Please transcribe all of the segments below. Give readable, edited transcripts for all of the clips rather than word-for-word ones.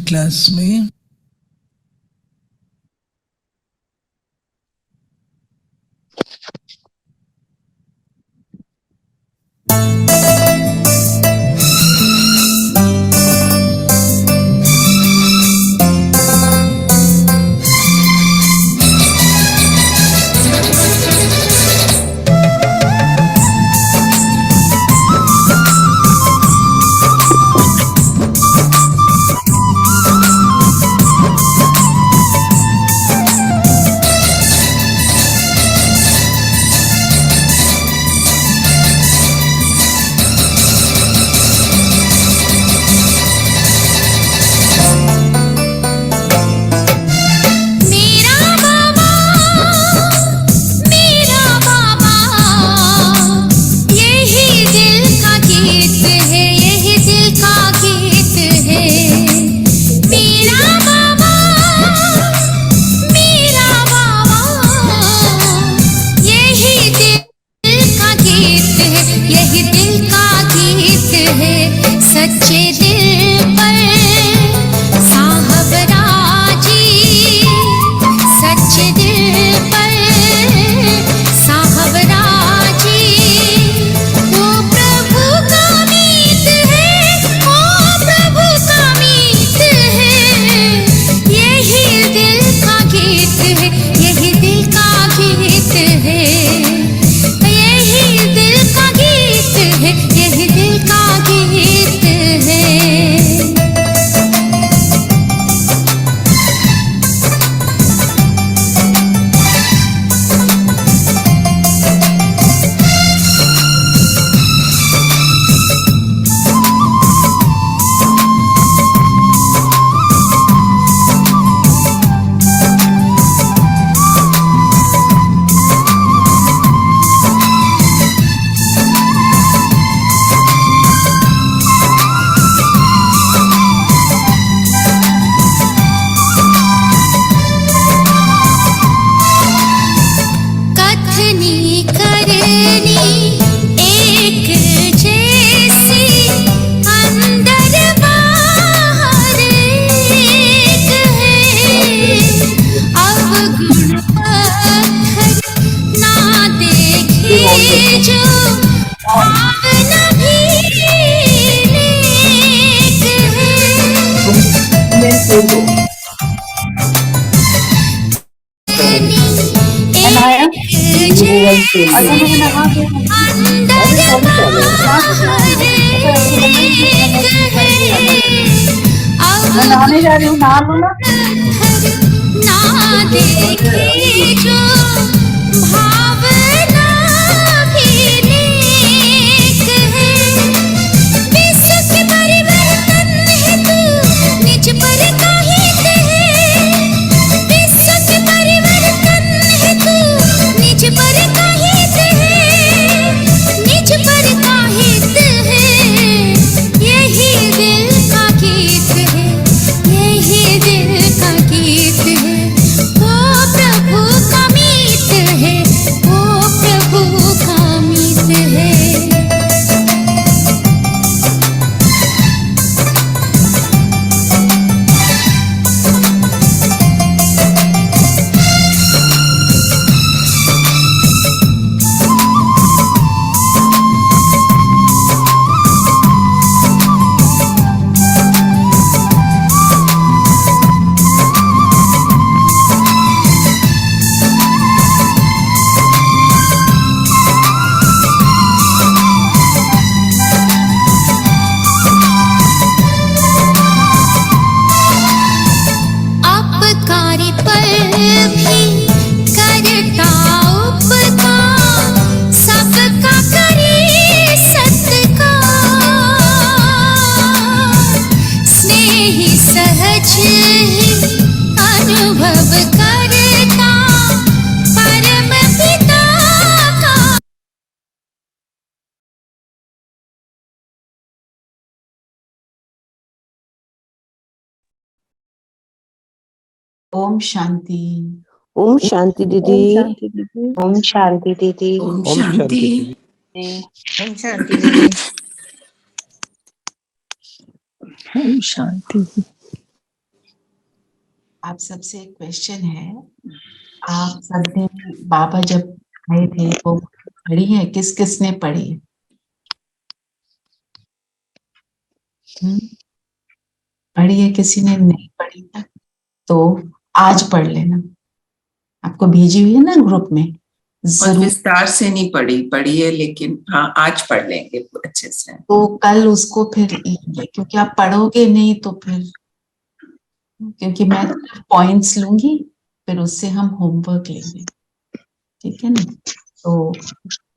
Class में। नहाने जा रही हूँ, नहा लो ना। देखे जो भावना भी नेक है, विश्व के परिवर्तन है तू निज पर काहित है, विश्व के परिवर्तन है तू निज पर काहित है, निज पर काहित है, यही दिल का गीत है, यही दिल का गीत है। ओ प्रभु का मीत है, ओ प्रभु का मीत है। अपकारी पर भी करता उपकार, सबका करे सत्कार, स्नेही सहज ही अनुभव करता परम पिता का। ओम शांति। ओम शांति दीदी। ओम शांति दीदी। ओम शांति। ओम शांति दीदी। ओम शांति। आप सबसे एक क्वेश्चन है। आप सब ने बाबा जब आए थे वो पढ़ी है, किस किस ने पढ़ी है? पढ़ी है, किसी ने नहीं पढ़ी तक तो आज पढ़ लेना। आपको भेजी हुई है ना ग्रुप में, और जरूर। विस्तार से नहीं पढ़ी है, लेकिन हाँ आज पढ़ लेंगे अच्छे से। तो कल उसको फिर लेंगे, क्योंकि आप पढ़ोगे नहीं तो फिर, क्योंकि मैं पॉइंट्स लूंगी, फिर उससे हम होमवर्क लेंगे, ठीक है ना? तो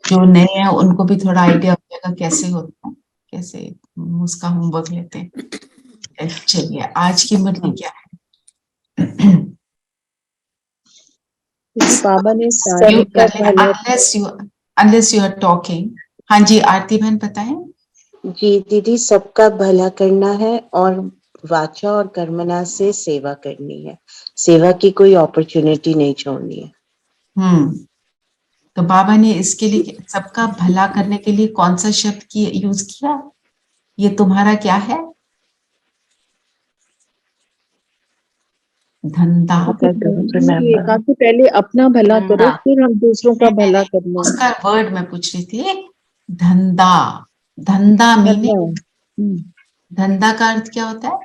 जो नए हैं उनको भी थोड़ा आइडिया हो जाएगा कैसे होता है, कैसे उसका होमवर्क लेते हैं। चलिए, आज की मुरली क्या है? बाबा ने सारे का भला unless you are talking। हाँ जी, आरती बहन बताएं। जी दीदी, सबका भला करना है और वाचा और कर्मना से सेवा करनी है। सेवा की कोई अपॉर्चुनिटी नहीं छोड़नी है। तो बाबा ने इसके लिए सबका भला करने के लिए कौन सा शब्द की यूज किया? ये तुम्हारा क्या है? धंधा। काफी पहले अपना भला करो, फिर हम दूसरों का भला करना। उसका वर्ड मैं पूछ रही थी, धंधा। धंधा मीनिंग, धंधा का अर्थ क्या होता है?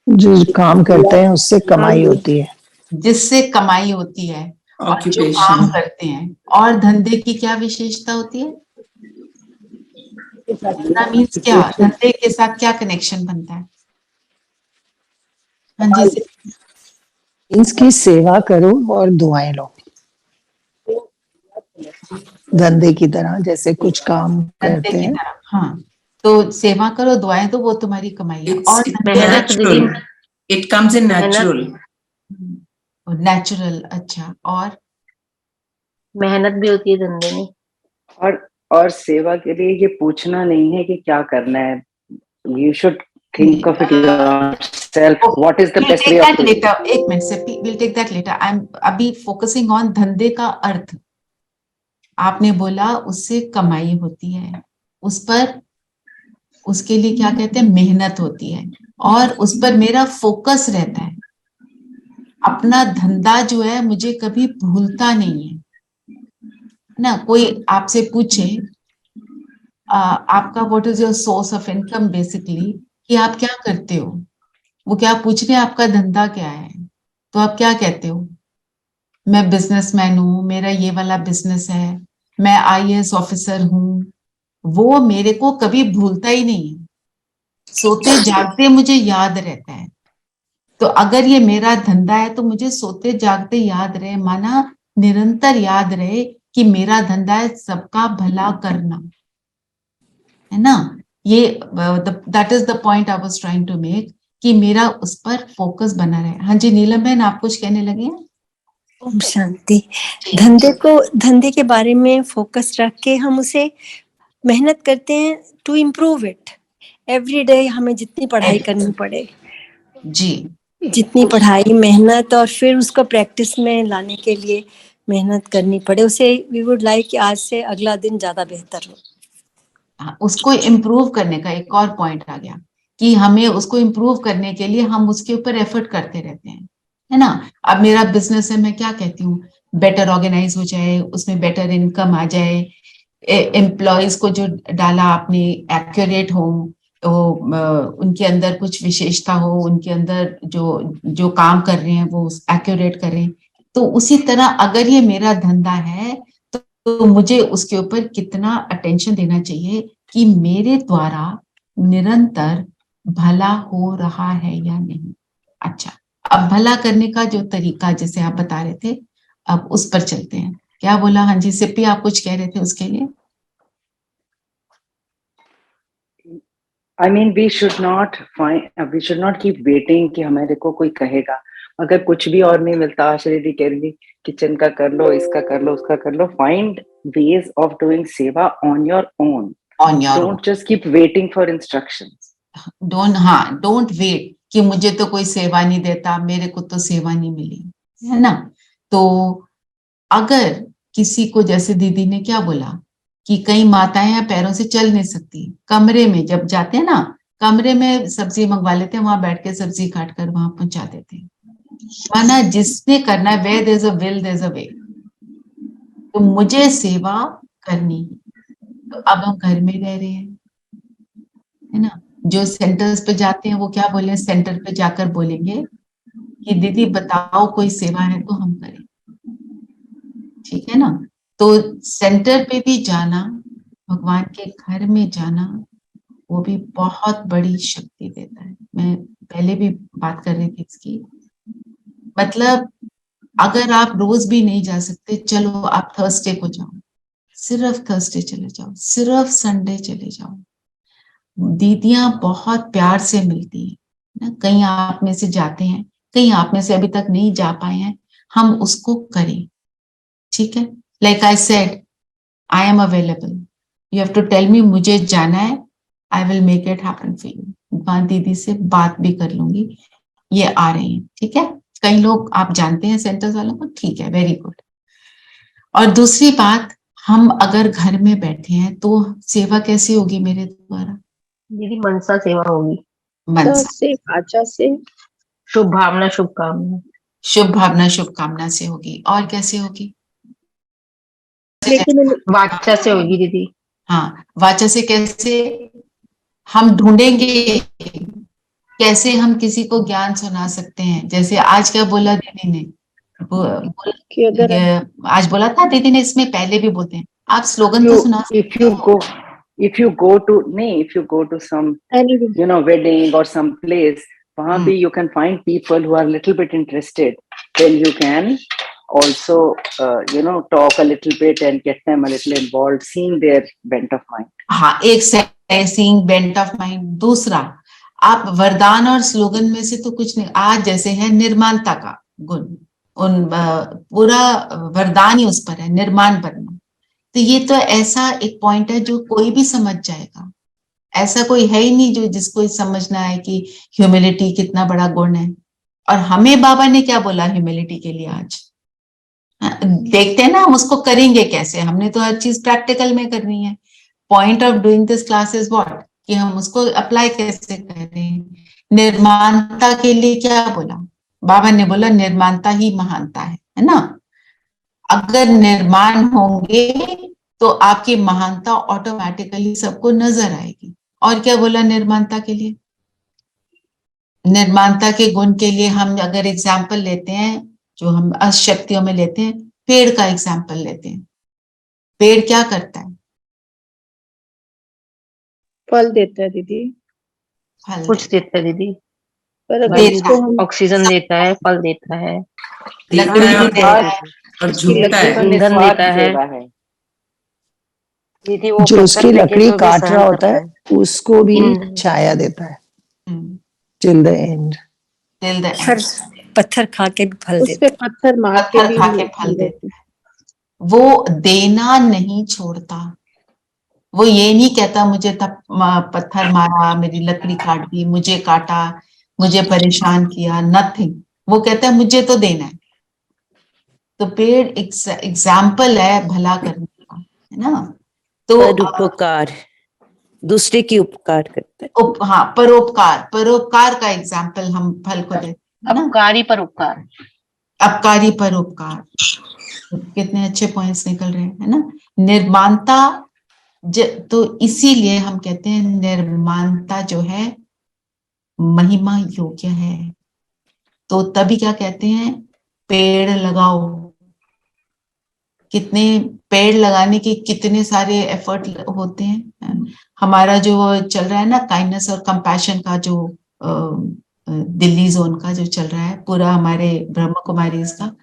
जो काम करते हैं उससे कमाई होती है, जिससे कमाई होती है और जो काम करते हैं। और धंधे की क्या विशेषता होती है? धंधा मीन्स क्या? धंधे के साथ क्या कनेक्शन बनता है? हाँ जी, मीन्स की सेवा करो और दुआएं लो, धंधे की तरह जैसे कुछ काम करते हैं। हाँ, तो सेवा करो, दुआएं दो, वो तुम्हारी कमाई है। और it comes in natural. Natural, अच्छा। और मेहनत भी होती है धंधे में। और सेवा के लिए ये पूछना नहीं है कि क्या करना है। You should think of it yourself. What is the best way of doing it? एक मिनट से, we'll take that later. I'm अभी फोकसिंग ऑन धंधे का अर्थ। आपने बोला उससे कमाई होती है, उस पर, उसके लिए क्या कहते हैं, मेहनत होती है, और उस पर मेरा फोकस रहता है। अपना धंधा जो है मुझे कभी भूलता नहीं है ना। कोई आपसे पूछे आपका what is your source of income, basically कि आप क्या करते हो, वो क्या पूछ रहे हैं आपका धंधा क्या है, तो आप क्या कहते हो? मैं बिजनेसमैन हूं, मेरा ये वाला बिजनेस है, मैं आईएएस ऑफिसर हूं। वो मेरे को कभी भूलता ही नहीं है, सोते जागते मुझे याद रहता है। तो अगर ये मेरा धंधा है तो मुझे सोते जागते याद रहे, माना निरंतर याद रहे कि मेरा धंधा है सबका भला करना, है ना? ये that is the point I was trying to make, कि मेरा उस पर फोकस बना रहे। हाँ जी, नीलम बहन, आप कुछ कहने लगे हैं? ओम शांति। धंधे के बारे में फोकस रख के हम उसे मेहनत करते हैं to improve it every day. हमें जितनी पढ़ाई करनी पड़े जी, जितनी पढ़ाई, मेहनत, और फिर उसको प्रैक्टिस में लाने के लिए मेहनत करनी पड़े उसे। वी वुड लाइक कि आज से अगला दिन ज्यादा बेहतर हो। उसको इम्प्रूव करने का एक और पॉइंट आ गया कि हमें उसको इम्प्रूव करने के लिए हम उसके ऊपर एफर्ट करते रहते हैं, है ना? अब मेरा बिजनेस है, मैं क्या कहती हूँ, बेटर ऑर्गेनाइज हो जाए, उसमें बेटर इनकम आ जाए, एम्प्लॉयज को जो डाला आपने एक्यूरेट हो, तो उनके अंदर कुछ विशेषता हो, उनके अंदर जो जो काम कर रहे हैं वो एक्यूरेट करें। तो उसी तरह अगर ये मेरा धंधा है तो मुझे उसके ऊपर कितना अटेंशन देना चाहिए कि मेरे द्वारा निरंतर भला हो रहा है या नहीं। अच्छा, अब भला करने का जो तरीका जैसे आप बता रहे थे, अब उस पर चलते हैं। क्या बोला? हाँ जी, सिप्पी, आप कुछ कह रहे थे उसके लिए? I mean, we should not keep waiting कि हमारे को कोई कहेगा। अगर कुछ भी और नहीं मिलता, आशा दीदी कह रही किचन का कर लो, इसका कर लो, उसका कर लो। Find ways of doing सेवा on your own. Don't just keep waiting for instructions. Don't wait कि मुझे तो कोई सेवा नहीं देता, मेरे को तो सेवा नहीं मिली, है ना? तो अगर किसी को, जैसे दीदी ने क्या बोला कि कई माताएं पैरों से चल नहीं सकती, कमरे में जब जाते हैं ना, कमरे में सब्जी मंगवा लेते हैं, वहां बैठ के सब्जी काट कर वहां पहुंचा देते हैं, माना जिसने करना है, where there's a will there's a way। तो मुझे सेवा करनी है, तो अब हम घर में रह रहे हैं, है ना। जो सेंटर्स पे जाते हैं वो क्या बोले, सेंटर पे जाकर बोलेंगे कि दीदी बताओ कोई सेवा है तो हम करें, ठीक है ना। तो सेंटर पे भी जाना, भगवान के घर में जाना, वो भी बहुत बड़ी शक्ति देता है। मैं पहले भी बात कर रही थी इसकी, मतलब अगर आप रोज भी नहीं जा सकते, चलो आप थर्सडे को जाओ, सिर्फ थर्सडे चले जाओ, सिर्फ संडे चले जाओ। दीदियां बहुत प्यार से मिलती हैं ना। कहीं आप में से जाते हैं, कहीं आप में से अभी तक नहीं जा पाए हैं, हम उसको करें, ठीक है। Like I said, I am available, you have to tell me मुझे जाना है, I will make it happen for you. दीदी से बात भी कर लूंगी, ये आ रहे हैं, ठीक है। कई लोग आप जानते हैं सेंटर्स वालों को, ठीक है, वेरी गुड। और दूसरी बात, हम अगर घर में बैठे हैं तो सेवा कैसी होगी मेरे द्वारा? दीदी मनसा सेवा होगी, मनसा से वाचा से शुभ भावना शुभकामना, शुभ भावना शुभकामना से होगी। और कैसे होगी? लेकिन वाचा से होगी दीदी। हाँ, वाचा से कैसे? हम ढूंढेंगे कैसे हम किसी को ज्ञान सुना सकते हैं। जैसे आज क्या बोला दीदी ने, कि अगर आज बोला था दीदी ने, इसमें पहले भी बोलते हैं, आप स्लोगन तो सुना if you go if you go to some wedding or some place, वहां भी you can find people who are little bit interested, then you can also talk a little bit and get them a little involved, seeing their bent of mind। हाँ, एक seeing bent of mind। दूसरा, आप वरदान और slogan में से तो कुछ नहीं, आज जैसे है निर्माणता का गुण, उन पूरा वरदान ही उस पर है, निर्माण बनना। तो ये तो ऐसा एक पॉइंट है जो कोई भी समझ जाएगा, ऐसा कोई है ही नहीं जो जिसको समझना है कि ह्यूमिलिटी कितना बड़ा गुण है। और हमें बाबा ने क्या बोला ह्यूमिलिटी के लिए आज? देखते हैं ना हम उसको करेंगे कैसे। हमने तो हर चीज प्रैक्टिकल में करनी है। Point of doing this class is what, कि हम उसको अप्लाई कैसे करें। निर्माणता के लिए क्या बोला बाबा ने? बोला निर्माणता ही महानता है ना। अगर निर्माण होंगे तो आपकी महानता ऑटोमेटिकली सबको नजर आएगी। और क्या बोला निर्माणता के लिए? निर्माणता के गुण के लिए हम अगर एग्जाम्पल लेते हैं, जो हम अष्टशक्तियों में लेते हैं, पेड़ का एग्जाम्पल लेते हैं। पेड़ क्या करता है? फल देता है दीदी, फल कुछ देता है दीदी, पर अगर उसको हम ऑक्सीजन देता है, फल देता है, देता है और झूठता है। ईंधन देता है। दीदी वो जो उसकी लकड़ी तो काट सहन रहा होता करता है उसको भी ईंधन। छाया देता है टिल द एंड। हर पत्थर खा के भी फल उस देते पे पत्थर मार के पत्थर भी खा के फल देता है। वो देना नहीं छोड़ता। वो ये नहीं कहता मुझे तब पत्थर मारा, मेरी लकड़ी काट दी, मुझे काटा, मुझे परेशान किया, नथिंग। वो कहता है मुझे तो देना है। तो पेड़ एग्जाम्पल है भला करने का, है ना। तो परोपकार, दूसरे की उपकार करता है। हाँ, परोपकार का एग्जाम्पल हम फल को देते हैं ना। अपकारी परोपकार, अपकारी परोपकार, कितने अच्छे पॉइंट्स निकल रहे हैं, है ना। निर्माणता तो इसीलिए हम कहते हैं निर्माणता जो है महिमा योग्य है। तो तभी क्या कहते हैं, पेड़ लगाओ। कितने पेड़ लगाने के कितने सारे एफर्ट होते हैं। हमारा जो चल रहा है ना काइंडनेस और कंपैशन का, जो दिल्ली जोन का जो चल रहा है पूरा हमारे ब्रह्म कुमारी का,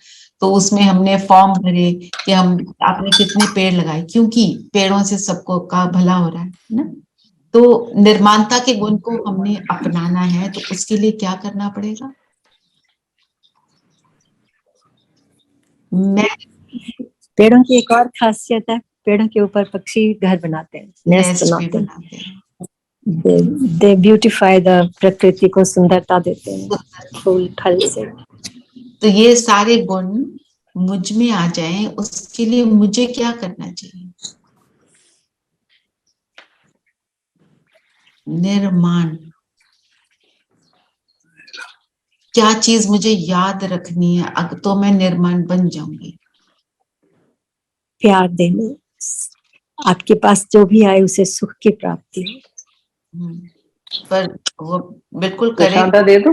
तो उसमें हमने फॉर्म भरे कि हम आपने कितने पेड़ लगाए, क्योंकि पेड़ों से सबको का भला हो रहा है ना। तो निर्माणता के गुण को हमने अपनाना है, तो उसके लिए क्या करना पड़ेगा? मैं पेड़ों की एक और खासियत है, पेड़ों के ऊपर पक्षी घर बनाते हैं, नेस्ट बनाते हैं। दे ब्यूटिफाई द प्रकृति को सुंदरता देते हैं फूल फल से। तो ये सारे गुण मुझ में आ जाएं, उसके लिए मुझे क्या करना चाहिए? निर्माण। क्या चीज मुझे याद रखनी है, तो मैं निर्माण बन जाऊंगी। प्यार देना, आपके पास जो भी आए उसे सुख की प्राप्ति हो। पर वो बिल्कुल तो करे। शांता दे दो।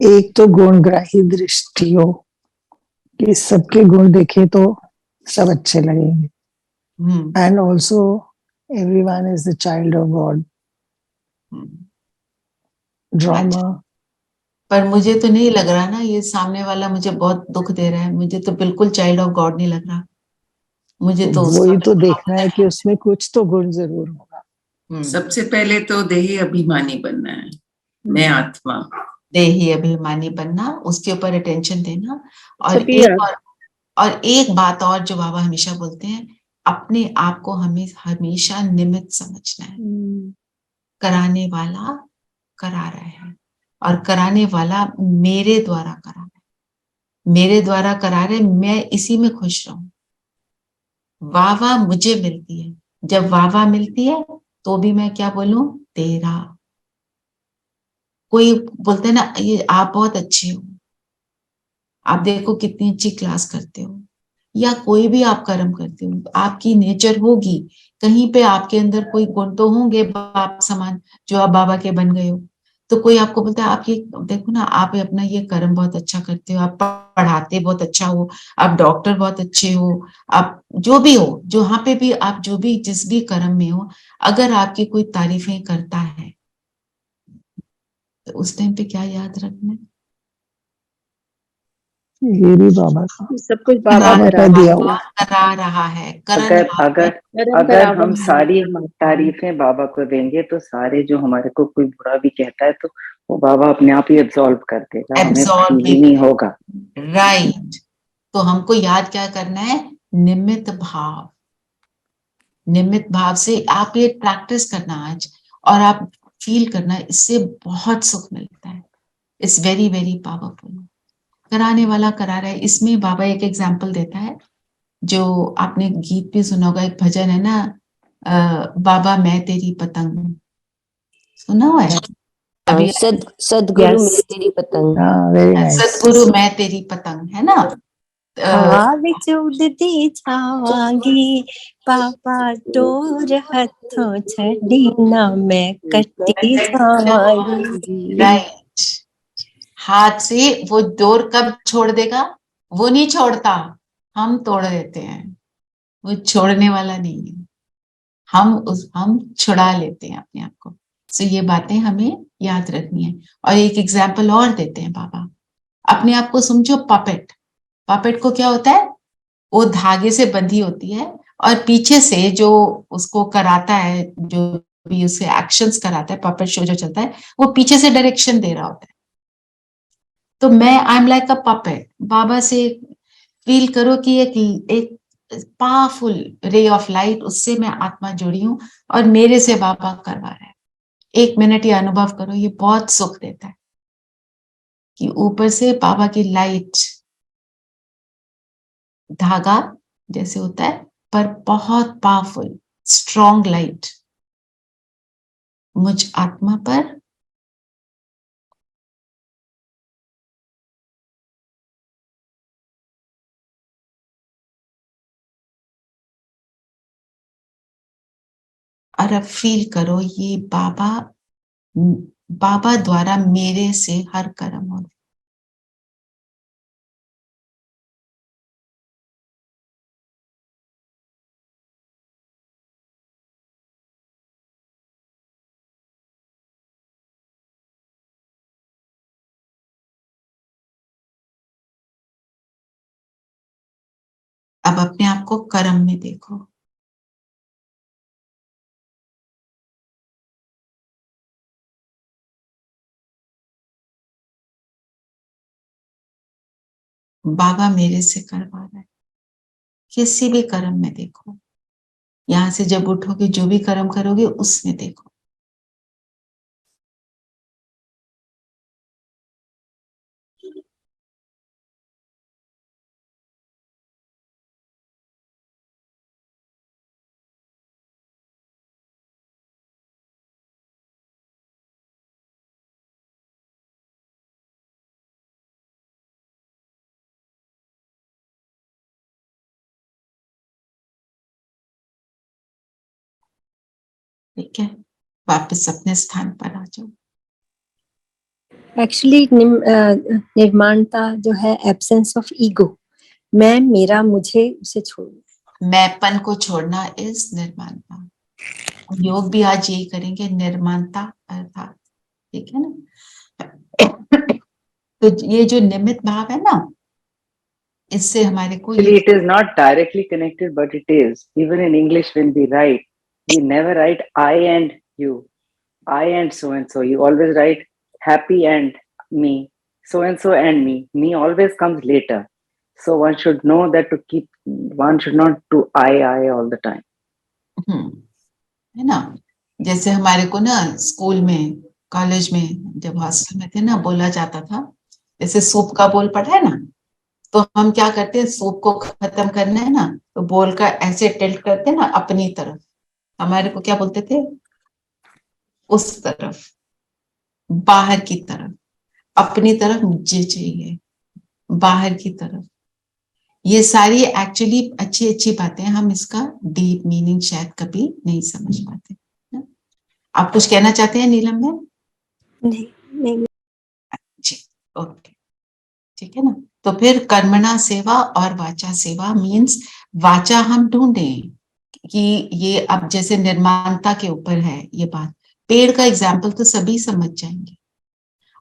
एक तो गुणग्राही दृष्टि हो कि सबके गुण देखे तो सब अच्छे लगेंगे, and also everyone is the child of God. Drama, पर मुझे तो नहीं लग रहा ना, ये सामने वाला मुझे बहुत दुख दे रहा है, मुझे तो बिल्कुल चाइल्ड ऑफ गॉड नहीं लग रहा। मुझे तो उसका वही तो देखना है कि उसमें कुछ तो गुण जरूर होगा। सबसे पहले तो देही अभिमानी बनना है, मैं आत्मा। देही अभिमानी बनना, उसके ऊपर अटेंशन देना। और सभी एक बात और जो बाबा हमेशा बोलते हैं, अपने आप को हमें हमेशा निमित्त समझना है। कराने वाला करा रहा है, और कराने वाला मेरे द्वारा करा रहा है, मेरे द्वारा करा रहे, मैं इसी में खुश रहूं। वाह वाह मुझे मिलती है, जब वाह वाह मिलती है तो भी मैं क्या बोलूं, तेरा। कोई बोलते हैं ना, ये आप बहुत अच्छे हो, आप देखो कितनी अच्छी क्लास करते हो, या कोई भी आप कर्म करते हो, आपकी नेचर होगी, कहीं पे आपके अंदर कोई गुण तो होंगे बाप समान, जो आप बाबा के बन गए हो। तो कोई आपको बोलता है, आप ये देखो ना, आप अपना ये कर्म बहुत अच्छा करते हो, आप पढ़ाते बहुत अच्छा हो, आप डॉक्टर बहुत अच्छे हो, आप जो भी हो, जहाँ पे भी आप जो भी जिस भी कर्म में हो, अगर आपकी कोई तारीफें करता है तो उस टाइम पे क्या याद रखना है, ये भी बाबा का, सब कुछ बाबा बाबा करा का दिया रहे हुआ। हैं। करा रहा है, करण अगर भाव अगर में। कर्म अगर करावन हम है। सारी तारीफें बाबा को देंगे तो सारे जो हमारे को कोई बुरा भी कहता है तो वो बाबा अपने आप ही एब्जॉल्व कर देगा, हमें एब्सॉर्ब फील भी ही नहीं होगा। राइट। तो हमको याद क्या करना है, निमित्त भाव। निमित्त भाव से आप ये प्रैक्टिस करना आज, और आप फील करना, इससे बहुत सुख मिलता है। It's very very powerful. कराने वाला करा रहा है, इसमें बाबा एक एग्जाम्पल देता है, जो आपने गीत भी सुना होगा, एक भजन है ना, बाबा मैं तेरी पतंग, सुना हुआ है अभी? सदगुरु Yes. मैं तेरी पतंग। हाँ, वेरी नाइस। सतगुरु मैं तेरी पतंग, है ना? हवा विच उड़ती जावांगी, पापा डोर हथों छड़ी ना मैं कटी जावांगी। राइट। हाथ से वो डोर कब छोड़ देगा, वो नहीं छोड़ता, हम तोड़ देते हैं, वो छोड़ने वाला नहीं है, हम छुड़ा लेते हैं अपने आप को। सो ये बातें हमें याद रखनी है। और एक एग्जाम्पल और देते हैं बाबा, अपने आप को समझो पपेट। पपेट को क्या होता है, वो धागे से बंधी होती है, और पीछे से जो उसको कराता है, जो भी उसे एक्शंस कराता है, पपेट शो जो चलता है, वो पीछे से डायरेक्शन दे रहा होता है। तो मैं I am like a puppet. बाबा से फील करो कि एक पावरफुल रे ऑफ लाइट, उससे मैं आत्मा जुड़ी हूं, और मेरे से बाबा करवा रहा है। 1 मिनट ये अनुभव करो, ये बहुत सुख देता है कि ऊपर से बाबा की लाइट, धागा जैसे होता है, पर बहुत पावरफुल स्ट्रॉन्ग लाइट मुझ आत्मा पर, और अब फील करो ये बाबा द्वारा मेरे से हर कर्म हो रहा है। अब अपने आप को कर्म में देखो। बाबा मेरे से करवा रहा है, किसी भी कर्म में देखो, यहां से जब उठोगे जो भी कर्म करोगे उसमें देखो। ठीक है, वापस अपने स्थान पर आ जाओ। एक्चुअली निर्माणता जो है एब्सेंस ऑफ ईगो, मैं, मेरा, मुझे, उसे छोड़ना, मैंपन को छोड़ना इज निर्माणता। योग भी आज यही करेंगे, निर्माणता अर्थात, ठीक है ना। तो ये जो निमित्त भाव है ना, इससे हमारे को Actually, it is not directly connected, but it is. Even in English, when we write, we never write I and you, I and so and so. You always write happy and me, so and me. Me always comes later. So one should know that to keep, one should not do I all the time. है ना। जैसे हमारे को ना school में, college में, जब hostel में थे ना, बोला जाता था, जैसे सूप का बोल पड़ा है ना, तो हम क्या करते हैं, सूप को खत्म करना है ना, तो बोल का ऐसे टिल्ट करते हैं ना अपनी तरफ। हमारे को क्या बोलते थे, उस तरफ, बाहर की तरफ, अपनी तरफ मुझे चाहिए, बाहर की तरफ। ये सारी एक्चुअली अच्छी अच्छी बातें, हम इसका डीप मीनिंग शायद कभी नहीं समझ पाते। आप कुछ कहना चाहते हैं नीलम मैम? नहीं। जी, ओके, ठीक है ना। तो फिर कर्मणा सेवा और वाचा सेवा मीन्स, वाचा हम ढूंढें कि ये अब जैसे निर्माणता के ऊपर है ये बात, पेड़ का एग्जाम्पल तो सभी समझ जाएंगे।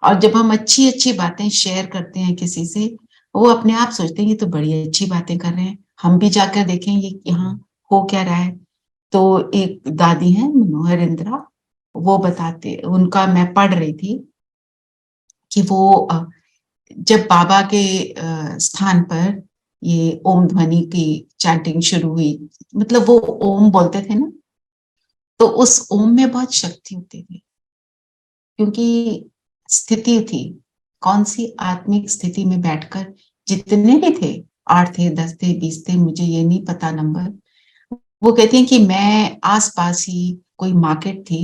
और जब हम अच्छी अच्छी बातें शेयर करते हैं किसी से, वो अपने आप सोचते हैं ये तो बड़ी अच्छी बातें कर रहे हैं, हम भी जाकर देखें ये यहाँ हो क्या रहा है। तो एक दादी है मनोहर इंदिरा, वो बताते, उनका मैं पढ़ रही थी कि वो जब बाबा के स्थान पर ये ओम ध्वनि की चैंटिंग शुरू हुई, मतलब वो ओम बोलते थे ना, तो उस ओम में बहुत शक्ति होती थी, क्योंकि स्थिति थी, कौन सी आत्मिक स्थिति में बैठकर, जितने भी थे, 8 थे, 10 थे, 20 थे, मुझे ये नहीं पता नंबर, वो कहती हैं कि मैं आसपास ही कोई मार्केट थी,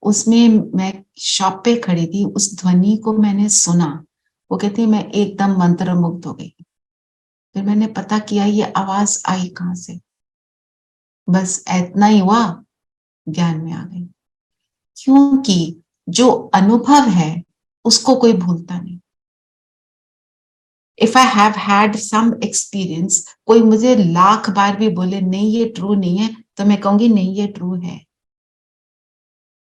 उसमें मैं शॉप पे खड़ी थी, उस ध्वनि को मैंने सुना। वो कहती है मैं एकदम मंत्रमुग्ध हो गई। फिर मैंने पता किया ये आवाज आई कहाँ से, बस इतना ही हुआ, ज्ञान में आ गई। क्योंकि जो अनुभव है उसको कोई भूलता नहीं। If I have had some experience, कोई मुझे 1,00,000 बार भी बोले नहीं ये ट्रू नहीं है, तो मैं कहूंगी नहीं ये ट्रू है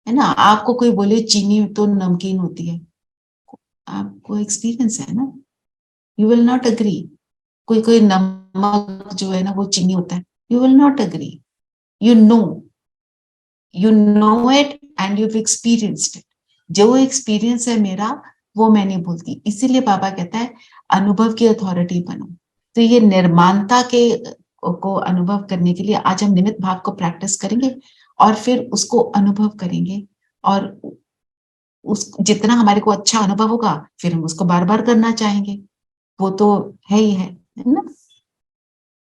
ना। आपको कोई बोले चीनी तो नमकीन होती है, आपको एक्सपीरियंस है ना, यू विल नॉट अग्री। कोई नमक जो है ना वो चीनी होता है, you will not agree. You know it and you've experienced it। जो एक्सपीरियंस है मेरा वो मैं नहीं भूलती। इसीलिए बाबा कहता है अनुभव की अथॉरिटी बनो। तो ये निर्माणता के को अनुभव करने के लिए आज हम निमित्त भाव को प्रैक्टिस करेंगे और फिर उसको अनुभव करेंगे, और उस जितना हमारे को अच्छा अनुभव होगा फिर हम उसको बार बार करना चाहेंगे, वो तो है ही है ना।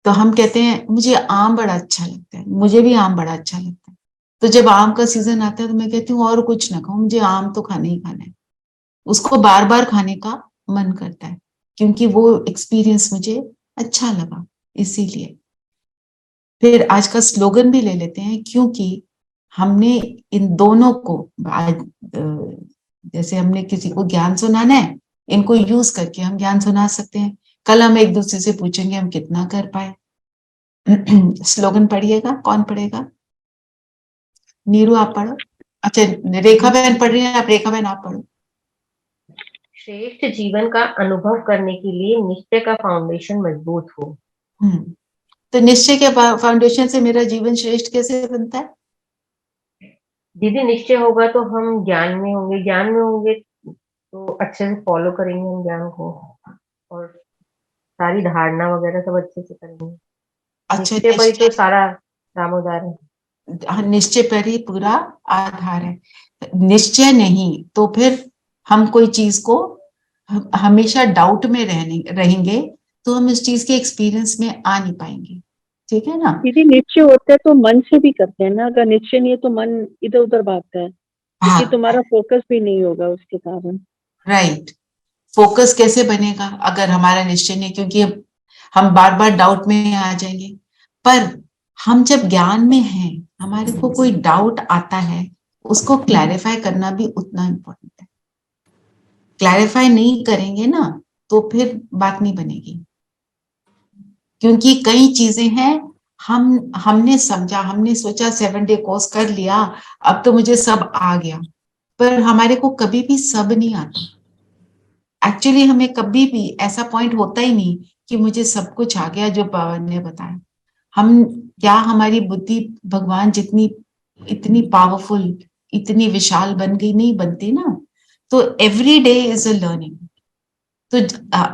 तो हम कहते हैं मुझे आम बड़ा अच्छा लगता है, मुझे भी आम बड़ा अच्छा लगता है, तो जब आम का सीजन आता है तो मैं कहती हूँ और कुछ ना खाऊं, मुझे आम तो खाना ही खाना है। उसको बार बार खाने का मन करता है क्योंकि वो एक्सपीरियंस मुझे अच्छा लगा। इसीलिए फिर आज का स्लोगन भी ले लेते हैं, क्योंकि हमने इन दोनों को आज जैसे हमने किसी को ज्ञान सुनाना है, इनको यूज करके हम ज्ञान सुना सकते हैं। कल हम एक दूसरे से पूछेंगे हम कितना कर पाए। स्लोगन पढ़िएगा, कौन पढ़ेगा? नीरू आप पढ़ो। अच्छा रेखा बहन पढ़ रही है, आप रेखा बहन आप पढ़ो। श्रेष्ठ जीवन का अनुभव करने के लिए निश्चय का फाउंडेशन मजबूत हो। तो निश्चय के फाउंडेशन से मेरा जीवन श्रेष्ठ कैसे बनता है? दीदी निश्चय होगा तो हम ज्ञान में होंगे, ज्ञान में होंगे तो अच्छे से फॉलो करेंगे हम ज्ञान को, और सारी धारणा वगैरह सब अच्छे से करेंगे। अच्छा, निश्चय पर ही तो सारा दामोदर है। निश्चय पर ही पूरा आधार है। निश्चय नहीं तो फिर हम कोई चीज को हमेशा डाउट में रहेंगे तो हम इस चीज के एक्सपीरियंस में आ नहीं पाएंगे। ठीक है ना दीदी? निश्चय होता है तो मन से भी करते हैं ना, अगर निश्चय नहीं है तो मन इधर उधर भागता है, क्योंकि तुम्हारा फोकस भी नहीं होगा उसके कारण। राइट। फोकस कैसे बनेगा अगर हमारा निश्चय नहीं, क्योंकि हम बार बार डाउट में आ जाएंगे। पर हम जब ज्ञान में हैं, हमारे को कोई डाउट आता है, उसको क्लैरिफाई करना भी उतना इम्पोर्टेंट है। क्लैरिफाई नहीं करेंगे ना तो फिर बात नहीं बनेगी, क्योंकि कई चीजें हैं हमने समझा, हमने सोचा 7 डे कोर्स कर लिया, अब तो मुझे सब आ गया, पर हमारे को कभी भी सब नहीं आता। एक्चुअली हमें कभी भी ऐसा पॉइंट होता ही नहीं कि मुझे सब कुछ आ गया जो बाबा ने बताया। हम क्या, हमारी बुद्धि भगवान जितनी इतनी पावरफुल, इतनी विशाल बन गई, नहीं बनती ना। तो every day is a learning. तो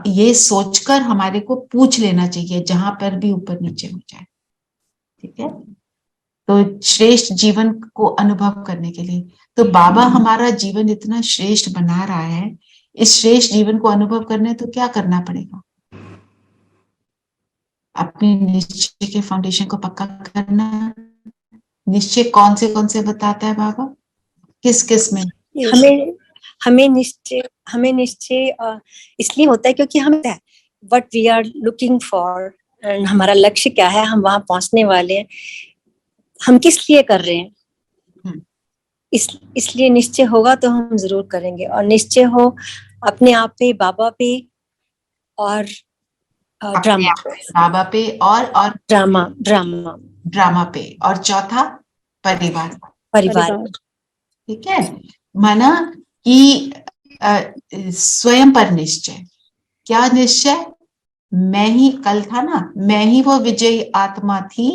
ये सोचकर हमारे को पूछ लेना चाहिए जहां पर भी ऊपर नीचे हो जाए, ठीक है। तो श्रेष्ठ जीवन को अनुभव करने के लिए तो बाबा हमारा जीवन इतना श्रेष्ठ बना रहा है, इस श्रेष्ठ जीवन को अनुभव करने तो क्या करना पड़ेगा? अपने निश्चय के फाउंडेशन को पक्का करना। निश्चय कौन से बताता है बाबा, किस किस में? हमें निश्चय इसलिए होता है क्योंकि हम what we are looking for, and हमारा लक्ष्य क्या है, हम वहां पहुंचने वाले हैं, हम किस लिए कर रहे हैं। इसलिए निश्चय होगा तो हम जरूर करेंगे, और निश्चय हो अपने आप पे, बाबा पे और ड्रामा पे, बाबा पे और ड्रामा पे, और चौथा परिवार। ठीक है, माना कि स्वयं पर निश्चय। क्या निश्चय? मैं ही, कल था ना, मैं ही वो विजयी आत्मा थी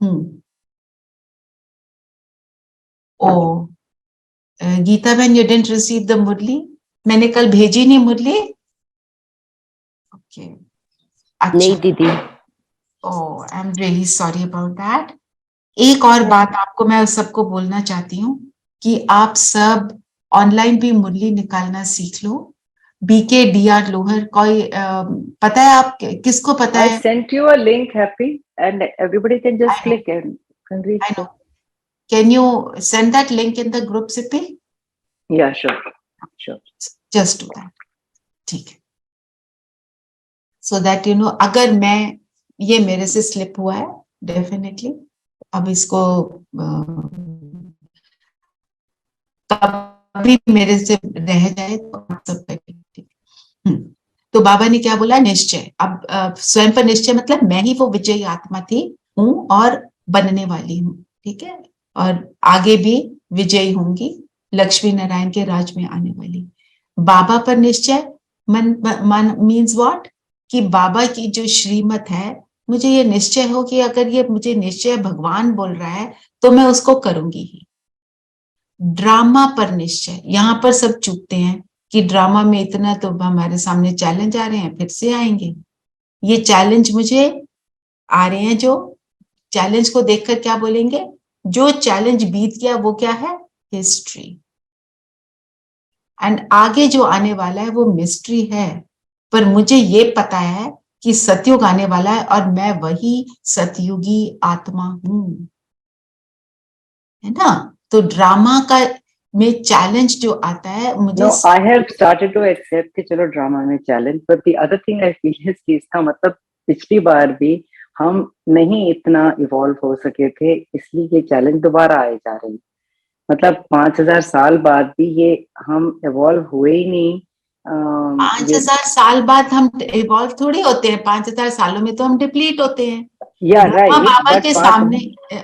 हूं। ओ गीता बहन, you didn't receive the murli? मैंने कल भेजी नहीं मुरली? ओके, अच्छा नहीं दीदी। Oh, I am really sorry about that. एक और बात आपको मैं सबको बोलना चाहती हूँ कि आप सब ऑनलाइन भी मुरली निकालना सीख लो। बीके डीआर लोहर, कोई पता है आप किसको पता है? I sent you a link, Happy, and everybody can just click and can read. I know. Can you send that link in the group, Sippy? Yeah, sure. Just do that. ठीक है, so that you know, अगर मैं, ये मेरे से slip हुआ है definitely, अब इसको कभी मेरे से रह जाए तो आप सब ठीक। तो बाबा ने क्या बोला? निश्चय। अब स्वयं पर निश्चय मतलब मैं ही वो विजयी आत्मा थी, हूं और बनने वाली हूँ, ठीक है, और आगे भी विजयी होंगी, लक्ष्मी नारायण के राज में आने वाली। बाबा पर निश्चय मन मीन्स व्हाट? कि बाबा की जो श्रीमत है, मुझे ये निश्चय हो कि अगर ये मुझे निश्चय भगवान बोल रहा है तो मैं उसको करूंगी ही। ड्रामा पर निश्चय, यहाँ पर सब चूकते हैं कि ड्रामा में इतना तो हमारे सामने चैलेंज आ रहे हैं, फिर से आएंगे। ये चैलेंज मुझे आ रहे हैं, जो चैलेंज को देखकर क्या बोलेंगे? जो चैलेंज बीत गया वो क्या है? हिस्ट्री। एंड आगे जो आने वाला है वो मिस्ट्री है, पर मुझे ये पता है कि सतयुग आने वाला है और मैं वही सतयुगी आत्मा हूं, है ना। तो ड्रामा का में चैलेंज जो आता है, मुझे No, I have started to accept कि चलो ड्रामा में challenge, but the other thing I feel is कि इसका मतलब पिछली बार भी हम नहीं इतना इवॉल्व हो सके थे, इसलिए ये चैलेंज दोबारा आए जा रहे हैं। मतलब 5000 साल बाद भी ये हम इवॉल्व हुए ही नहीं। 5000 साल बाद हम इवॉल्व थोड़ी होते हैं, 5000 सालों में तो हम डिप्लीट होते हैं। बाबा के सामने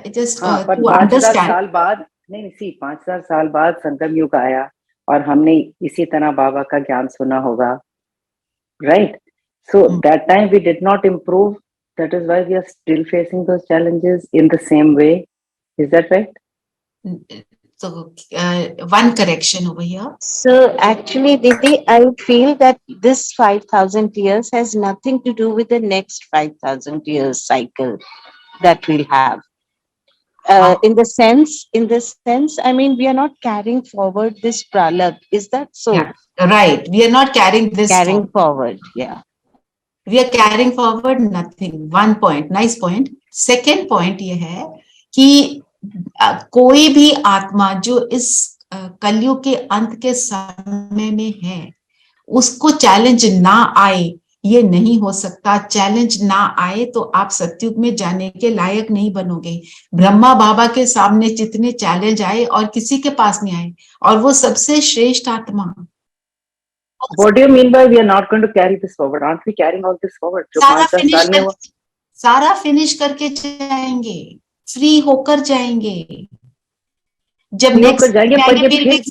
जस्ट टू अंडरस्टैंड। साल बाद नहीं, 5000 साल बाद संगम युग आया और हमने इसी तरह बाबा का ज्ञान सुना होगा, right? So that time we did not improve, that is why we are still facing those challenges in the same way. Is that right? So one correction over here. So actually, Didi, I feel that this 5,000 years has nothing to do with the next 5,000 years cycle that we'll have. In the sense, I mean, we are not carrying forward this pralab. Is that so? Yeah, right. We are not carrying this forward. Yeah. We are carrying forward nothing. One point, nice point. Second point ये है कि कोई भी आत्मा जो इस कलयुग के अंत के समय में है, उसको चैलेंज ना आए ये नहीं हो सकता, चैलेंज ना आए तो आप सतयुग में जाने के लायक नहीं बनोगे। ब्रह्मा बाबा के सामने जितने चैलेंज आए और किसी के पास नहीं आए, और वो सबसे श्रेष्ठ आत्मा। What do you mean by we are not going to carry this forward? Aren't we carrying all this forward? जो सारा 5-10 फिनिश साल में हुआ, सारा फिनिश करके जाएंगे, फ्री होकर जाएंगे। जब फ्री नेक्स्ट होकर जाएंगे, पर ये फिर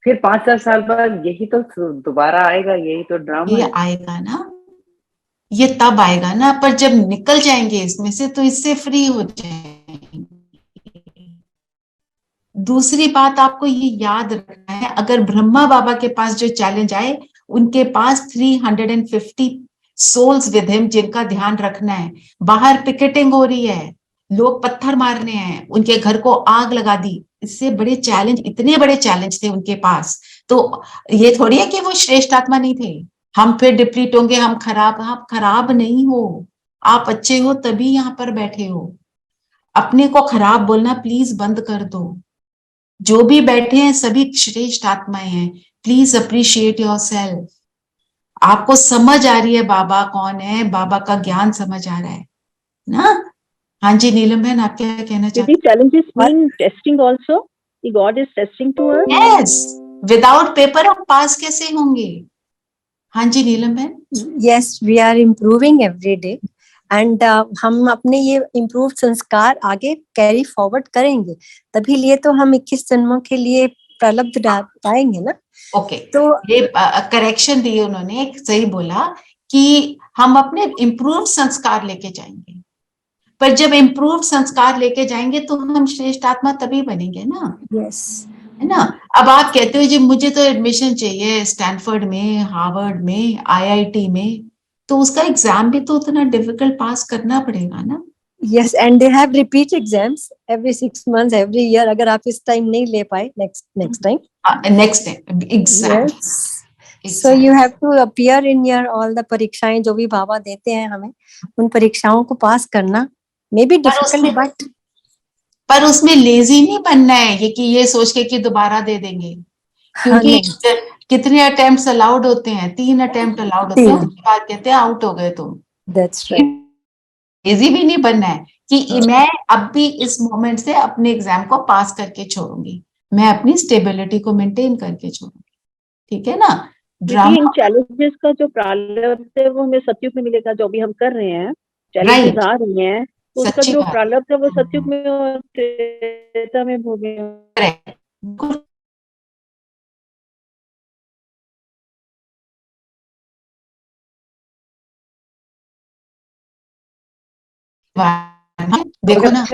फिर 5-10 साल बाद यही तो दोबारा आएगा, यही तो ड्रामा ये है। आएगा ना, ये तब आएगा ना, पर जब निकल जाएंगे इसमें से तो इससे फ्री हो जाएंगे। दूसरी बात आपको ये याद रखना है, अगर ब्रह्मा बाबा के पास जो चैलेंज आए, उनके पास 350 सोल्स विद हिम जिनका ध्यान रखना है। बाहर पिकेटिंग हो रही है, लोग पत्थर मारने हैं, उनके घर को आग लगा दी, इससे बड़े चैलेंज, इतने बड़े चैलेंज थे उनके पास। तो ये थोड़ी है कि वो श्रेष्ठ आत्मा नहीं थे। हम फिर डिप्लीट होंगे, हम खराब नहीं हो, आप अच्छे हो तभी यहाँ पर बैठे हो। अपने को खराब बोलना प्लीज बंद कर दो। जो भी बैठे हैं सभी श्रेष्ठ आत्माएं हैं, प्लीज अप्रिशिएट योरसेल्फ। आपको समझ आ रही है बाबा कौन है, बाबा का ज्ञान समझ आ रहा है ना। हाँ जी नीलम बहन, आप क्या कहना चाहते Didi, challenges mean testing also? The God is testing to us? हैं? यस, विदाउट पेपर हम पास कैसे होंगे? हाँ जी नीलम बहन। Yes, we are improving every day and हम अपने ये इम्प्रूव संस्कार आगे कैरी फॉरवर्ड करेंगे, तभी लिए तो हम 21 जन्मों के लिए प्रलब्ध पाएंगे ना। ओके, तो ये करेक्शन दी उन्होंने, सही बोला कि हम अपने इम्प्रूव संस्कार लेके जाएंगे, पर जब इम्प्रूव संस्कार लेके जाएंगे तो हम श्रेष्ठ आत्मा तभी बनेंगे ना। यस, है ना। अब आप कहते हो जी मुझे तो एडमिशन चाहिए स्टैनफोर्ड में, हार्वर्ड में, आईआईटी में, तो उसका एग्जाम भी तो उतना डिफिकल्ट पास करना पड़ेगा ना। Yes, and they have repeat exams every 6 months every year. अगर आप इस टाइम नहीं ले पाए, next time exactly. So you have to appear in your all the परीक्षाएं जो भी बाबा देते हैं हमें, उन परीक्षाओं को पास करना मे बी डिफिकल्ट, बट पर उसमें लेजी नहीं बनना है ये कि ये सोच के कि दोबारा दे देंगे, क्योंकि कितने अटेम्प्ट्स अलाउड होते हैं? 3 अटेम्प्ट अलाउड होते हैं, उसके बाद कहते हैं आउट हो गए तुम। That's right. लेजी भी नहीं बनना है कि मैं अब भी इस मोमेंट से अपने एग्जाम को पास करके छोड़ूंगी, मैं अपनी स्टेबिलिटी को मेंटेन करके छोड़ूंगी, ठीक है ना। इन चैलेंजेस का जो प्रारब्ध है वो हमें सतयुग में मिलेगा, जो भी हम कर रहे हैं चैलेंजेस आ रही हैं, तो उसका जो प्रारब्ध है वो सतयुग में और त्रेता में भोगेंगे। देखो ना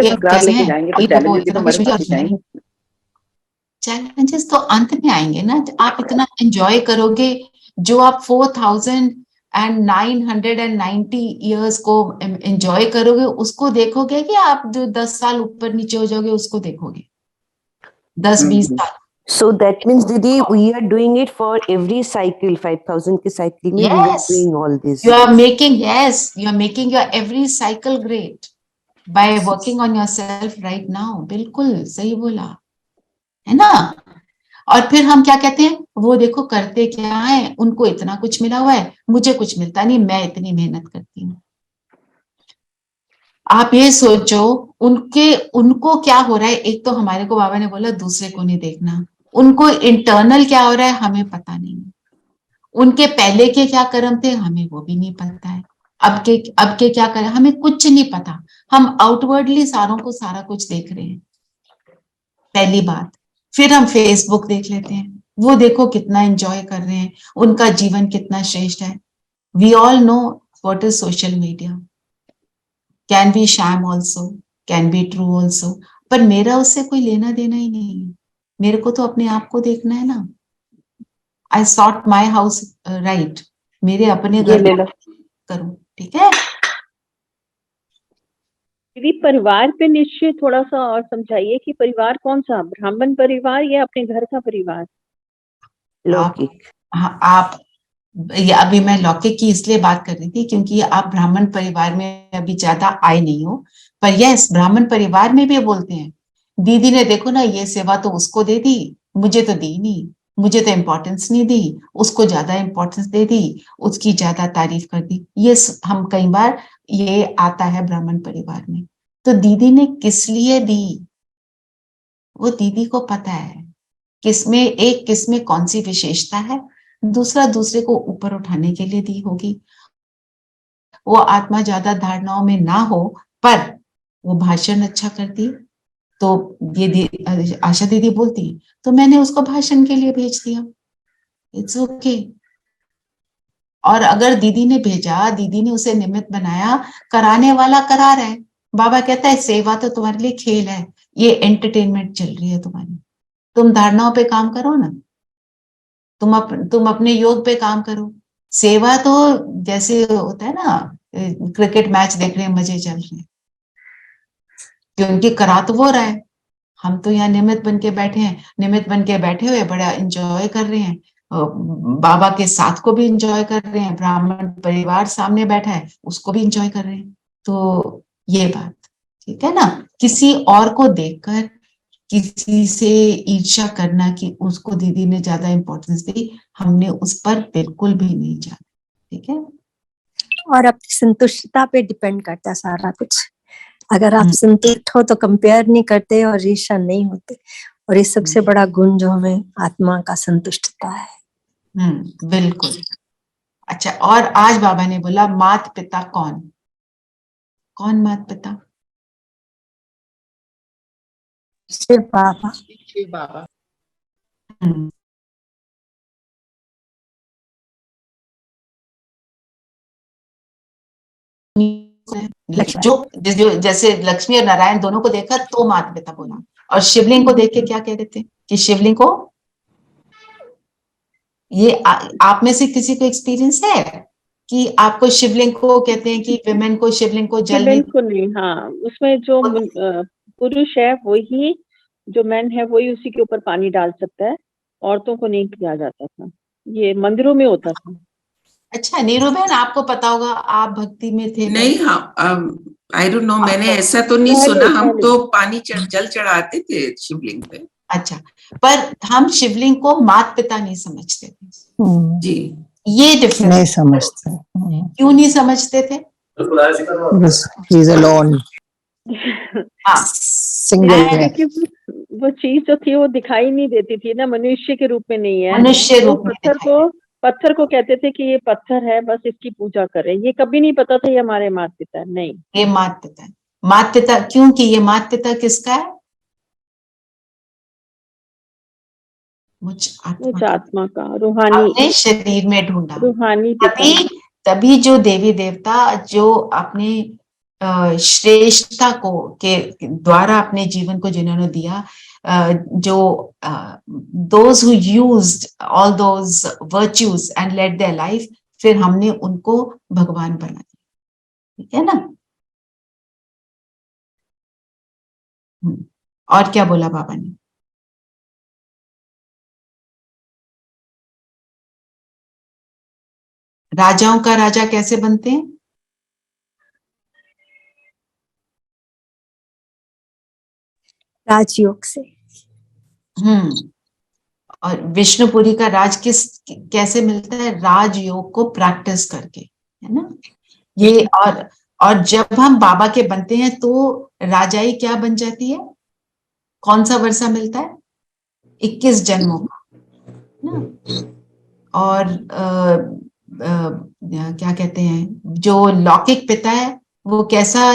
चैलेंजेस तो अंत में आएंगे ना। आप इतना एंजॉय करोगे, जो आप 4990 ईयर्स को एंजॉय करोगे, उसको देखोगे कि आप जो 10 साल ऊपर नीचे हो जाओगे उसको देखोगे, 10-20 साल। So that means Didi, we are doing it for every cycle, 5000 के cycle में we are doing all this. You are making your every cycle great by working on yourself right now. बिल्कुल सही बोला है ना। और फिर हम क्या कहते हैं, वो देखो करते क्या है, उनको इतना कुछ मिला हुआ है, मुझे कुछ मिलता नहीं, मैं इतनी मेहनत करती हूँ। आप ये सोचो उनको क्या हो रहा है। एक तो हमारे को बाबा ने बोला दूसरे को नहीं देखना, उनको इंटरनल क्या हो रहा है हमें पता नहीं, उनके पहले के क्या कर्म थे हमें वो भी नहीं पता है, अब के क्या कर्म हमें कुछ नहीं पता। हम आउटवर्डली सारों को सारा कुछ देख रहे हैं, पहली बात। फिर हम फेसबुक देख लेते हैं, वो देखो कितना एंजॉय कर रहे हैं, उनका जीवन कितना श्रेष्ठ है। We all know what is social media, can be sham also, can be true also, पर मेरा उससे कोई लेना देना ही नहीं है। मेरे को तो अपने आप को देखना है ना। I sort my house right, मेरे अपने घर करूं, ठीक है। दीदी परिवार पे निश्चय थोड़ा सा और समझाइए कि परिवार कौन सा, ब्राह्मण परिवार या अपने घर का परिवार? लौकिक। आप अभी मैं लौकिक की इसलिए बात कर रही थी क्योंकि आप ब्राह्मण परिवार में अभी ज्यादा आए नहीं हो, पर यस ब्राह्मण परिवार में भी बोलते हैं दीदी ने देखो ना ये सेवा तो उसको दे दी, मुझे तो दी नहीं, मुझे तो इम्पोर्टेंस नहीं दी, उसको ज्यादा इम्पोर्टेंस दे दी, उसकी ज्यादा तारीफ कर दी। ये हम कई बार ये आता है ब्राह्मण परिवार में। तो दीदी ने किस लिए दी, वो दीदी को पता है किसमें कौन सी विशेषता है, दूसरा दूसरे को ऊपर उठाने के लिए दी होगी। वो आत्मा ज्यादा धारणाओं में ना हो, पर वो भाषण अच्छा करती, तो ये आशा दीदी बोलती, तो मैंने उसको भाषण के लिए भेज दिया, इट्स ओके। और अगर दीदी ने भेजा, दीदी ने उसे निमित्त बनाया, कराने वाला करा रहा है। बाबा कहता है सेवा तो तुम्हारे लिए खेल है, ये एंटरटेनमेंट चल रही है तुम्हारी। तुम धारणाओं पे काम करो ना, तुम अपने योग पे काम करो। सेवा तो जैसे होता है ना, क्रिकेट मैच देख रहे हैं, मजे चल रहे हैं, क्योंकि करा तो वो रहा है, हम तो यहाँ निमित्त बन के बैठे हैं। निमित्त बन के बैठे हुए बड़ा एंजॉय कर रहे हैं, बाबा के साथ को भी एंजॉय कर रहे हैं, ब्राह्मण परिवार सामने बैठा है उसको भी एंजॉय कर रहे हैं। तो ये बात ठीक है ना, किसी और को देखकर किसी से ईर्ष्या करना कि उसको दीदी ने ज्यादा इंपॉर्टेंस दी, हमने उस पर बिल्कुल भी नहीं जाना, ठीक है। और अपनी संतुष्टता पे डिपेंड करता है सारा कुछ। अगर आप संतुष्ट हो तो कंपेयर नहीं करते और ईर्ष्या नहीं होते, और ये सबसे बड़ा गुण जो हमें आत्मा का संतुष्टता है। बिल्कुल। अच्छा, और आज बाबा ने बोला मात पिता कौन मात पिता? शिव बाबा। शिव बाबा। जो जैसे लक्ष्मी और नारायण दोनों को देखा तो माता पिता बोला, और शिवलिंग को देख के क्या कह रहे थे कि शिवलिंग को, ये आप में से किसी को एक्सपीरियंस है कि आपको शिवलिंग को कहते हैं कि विमेन को शिवलिंग को जल नहीं, हाँ, उसमें जो पुरुष है वही, जो मैन है वही उसी के ऊपर पानी डाल सकता है, औरतों को नहीं किया जाता था, ये मंदिरों में होता था। अच्छा, नीरू बहन आपको पता होगा, आप भक्ति में थे। नहीं, हाँ, आई डोंट नो, मैंने ऐसा तो नहीं सुना। हम तो पानी जल चढ़ाते थे शिवलिंग पे। अच्छा, पर हम शिवलिंग को माता पिता नहीं समझते थे जी, ये डिफरेंस नहीं समझते। क्यों नहीं समझते थे? He is alone, हाँ, single है। वो चीज जो थी वो दिखाई नहीं देती थी ना, मनुष्य के रूप में नहीं है। मनुष्य रूप में पत्थर को कहते थे कि ये पत्थर है, बस इसकी पूजा करें। ये कभी नहीं पता था ये हमारे माता पिता नहीं, ये माता पिता। माता पिता क्योंकि ये माता पिता किसका है? मुझ आत्मा का, रूहानी, अपने शरीर में ढूंढा, रूहानी। तभी जो देवी देवता जो अपने श्रेष्ठता को के द्वारा अपने जीवन को जिन्होंने दिया, जो those who used all those virtues and led their life, फिर हमने उनको भगवान बना दिया, ठीक है ना। और क्या बोला बाबा ने? राजाओं का राजा कैसे बनते हैं? राजयोग से। और विष्णुपुरी का राज कैसे मिलता है? राजयोग को प्रैक्टिस करके, है ना। ये और जब हम बाबा के बनते हैं तो राजाई क्या बन जाती है? कौन सा वर्षा मिलता है? 21 जन्मों का ना। और क्या कहते हैं, जो लौकिक पिता है वो कैसा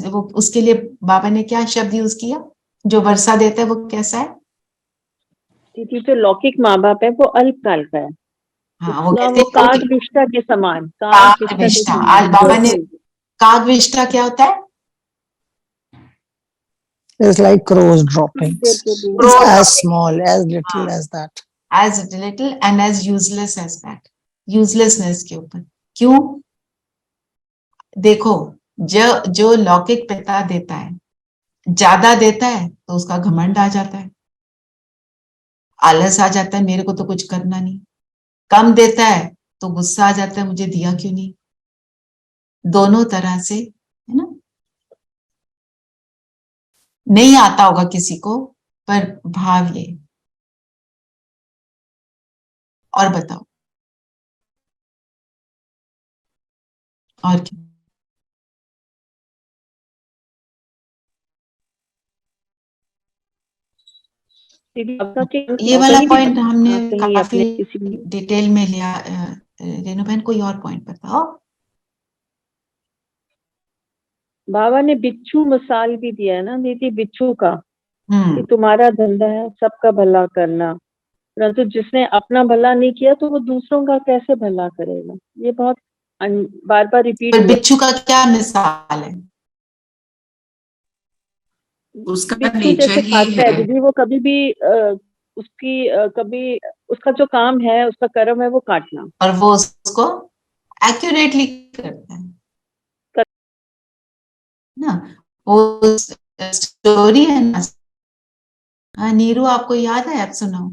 वो उसके लिए बाबा ने क्या शब्द यूज किया? जो वर्षा देता है वो कैसा है? दीदी, जो लौकिक माँ बाप है वो अल्पकाल का है। हाँ, वो कागविष्ठा के समान। कागविष्ठा। आज बाबा ने कागविष्ठा क्या होता है? It's like crows dropping. It's as small, as little as that. As little and as useless as that. Uselessness के ऊपर क्यों? देखो, जो लौकिक पिता देता है, ज्यादा देता है तो उसका घमंड आ जाता है, आलस आ जाता है, मेरे को तो कुछ करना नहीं। कम देता है तो गुस्सा आ जाता है, मुझे दिया क्यों नहीं। दोनों तरह से, है ना। नहीं आता होगा किसी को, पर भाव ये और बताओ और क्या? दीदी आपका ये वाला कहीं भी पॉइंट हमने कहीं काफी अपने किसी भी डिटेल में लिया। रेणु बहन कोई और पॉइंट बताओ। बाबा ने बिच्छू मिसाल भी दिया है ना दीदी, बिच्छू का, कि हम्म, तुम्हारा धंधा है सबका भला करना, परंतु जिसने अपना भला नहीं किया तो वो दूसरों का कैसे भला करेगा। ये बहुत बार बार रिपीट पर हुआ। बिच्छू का क्या मिसाल है? उसका बिच्छू नेचर जैसे ही खाता है है। दीदी, वो कभी भी उसकी कभी उसका जो काम है, उसका कर्म है वो काटना। और वो उसको एक्यूरेटली करता है ना। वो स्टोरी है ना। हाँ नीरू, आपको याद है? आप सुनाओ।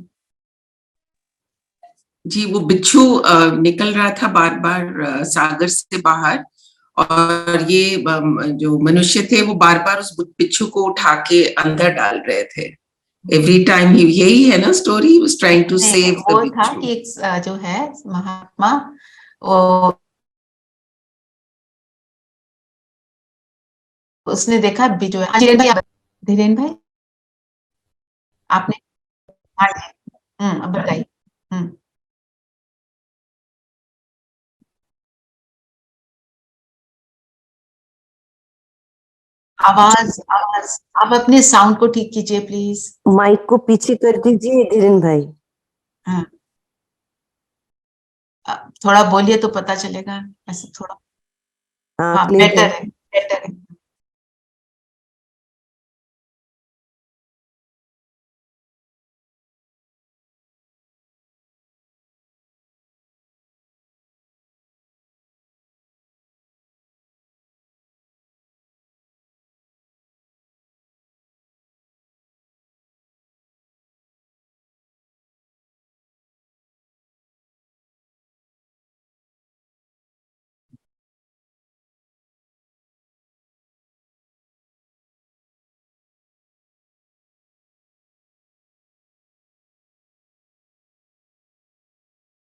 जी, वो बिच्छू निकल रहा था बार बार सागर से बाहर, और ये जो मनुष्य थे वो बार बार उस बिच्छू को उठा के अंदर डाल रहे थे। एवरी टाइम यही है ना story, was trying to save the वो था बिच्छू। कि एक जो है महात्मा, वो उसने देखा जो है। धीरेन भाई आपने, हाँ जी, अब बताइए। आवाज आवाज आप अपने साउंड को ठीक कीजिए प्लीज। माइक को पीछे कर दीजिए धीरेन भाई। हाँ, थोड़ा बोलिए तो पता चलेगा ऐसे थोड़ा। हाँ हाँ क्लियर बेटर है। है, बेटर है।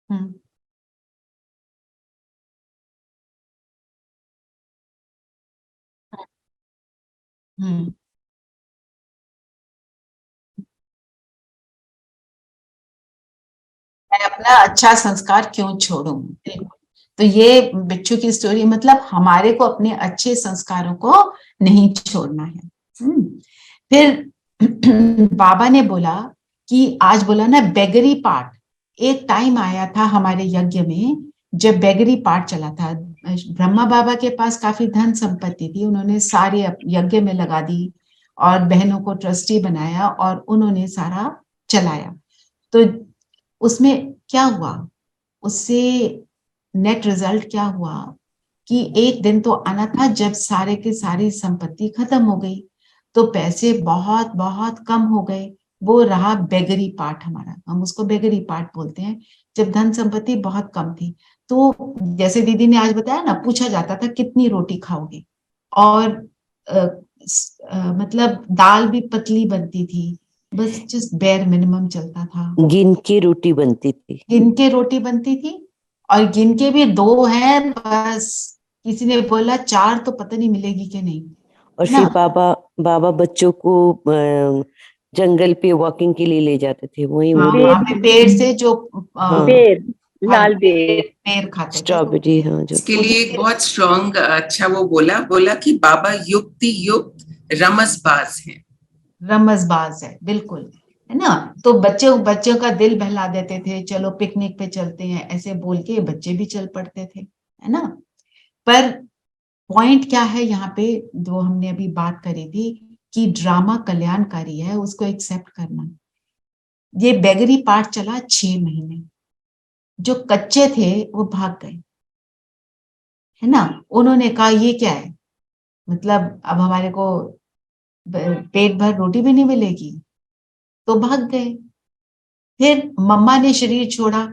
हम्म हम्म मैं अपना अच्छा संस्कार क्यों छोड़ूं। बिल्कुल। तो ये बिच्छू की स्टोरी मतलब हमारे को अपने अच्छे संस्कारों को नहीं छोड़ना है। फिर बाबा ने बोला कि आज बोला ना बेगरी पाठ, एक टाइम आया था हमारे यज्ञ में जब बेगरी पाठ चला था। ब्रह्मा बाबा के पास काफी धन संपत्ति थी, उन्होंने सारे यज्ञ में लगा दी और बहनों को ट्रस्टी बनाया और उन्होंने सारा चलाया। तो उसमें क्या हुआ, उससे नेट रिजल्ट क्या हुआ कि एक दिन तो आना था जब सारे के सारी संपत्ति खत्म हो गई, तो पैसे बहुत बहुत कम हो गए। वो रहा बेगरी पार्ट हमारा, हम उसको बेगरी पार्ट बोलते हैं, जब धन संपत्ति बहुत कम थी। तो जैसे दीदी ने आज बताया ना, पूछा जाता था कितनी रोटी खाओगे, और मतलब दाल भी पतली बनती थी, बस जस्ट बेयर मिनिमम चलता था। गिन की रोटी बनती थी। गिन के रोटी बनती थी, और गिन के भी दो हैं बस, किसी ने बोला चार तो पता नहीं मिलेगी कि नहीं। और ना फिर बाबा बाबा बच्चों को जंगल पे वॉकिंग के लिए ले जाते थे, वहीं वो हाँ, लोग वहां पे पेड़ से जो हाँ बेर, फल लाल बेर। पेड़ खाते थे। स्ट्रॉबेरी, हाँ जो इसके लिए एक बहुत स्ट्रॉन्ग अच्छा वो बोला कि बाबा युक्ति युक्त रमसबाज हैं। रमजबाज है, बिल्कुल, है ना। तो बच्चों का दिल बहला देते थे, चलो पिकनिक पे चलते हैं, ऐसे बोल के बच्चे भी चल पड़ते थे, है ना। पर पॉइंट क्या है यहाँ पे, जो हमने अभी बात करी थी कि ड्रामा कल्याणकारी है, उसको एक्सेप्ट करना। ये बेगरी पार्ट चला 6 महीने, जो कच्चे थे वो भाग गए, है ना। उन्होंने कहा ये क्या है, मतलब अब हमारे को पेट भर रोटी भी नहीं मिलेगी, तो भाग गए। फिर मम्मा ने शरीर छोड़ा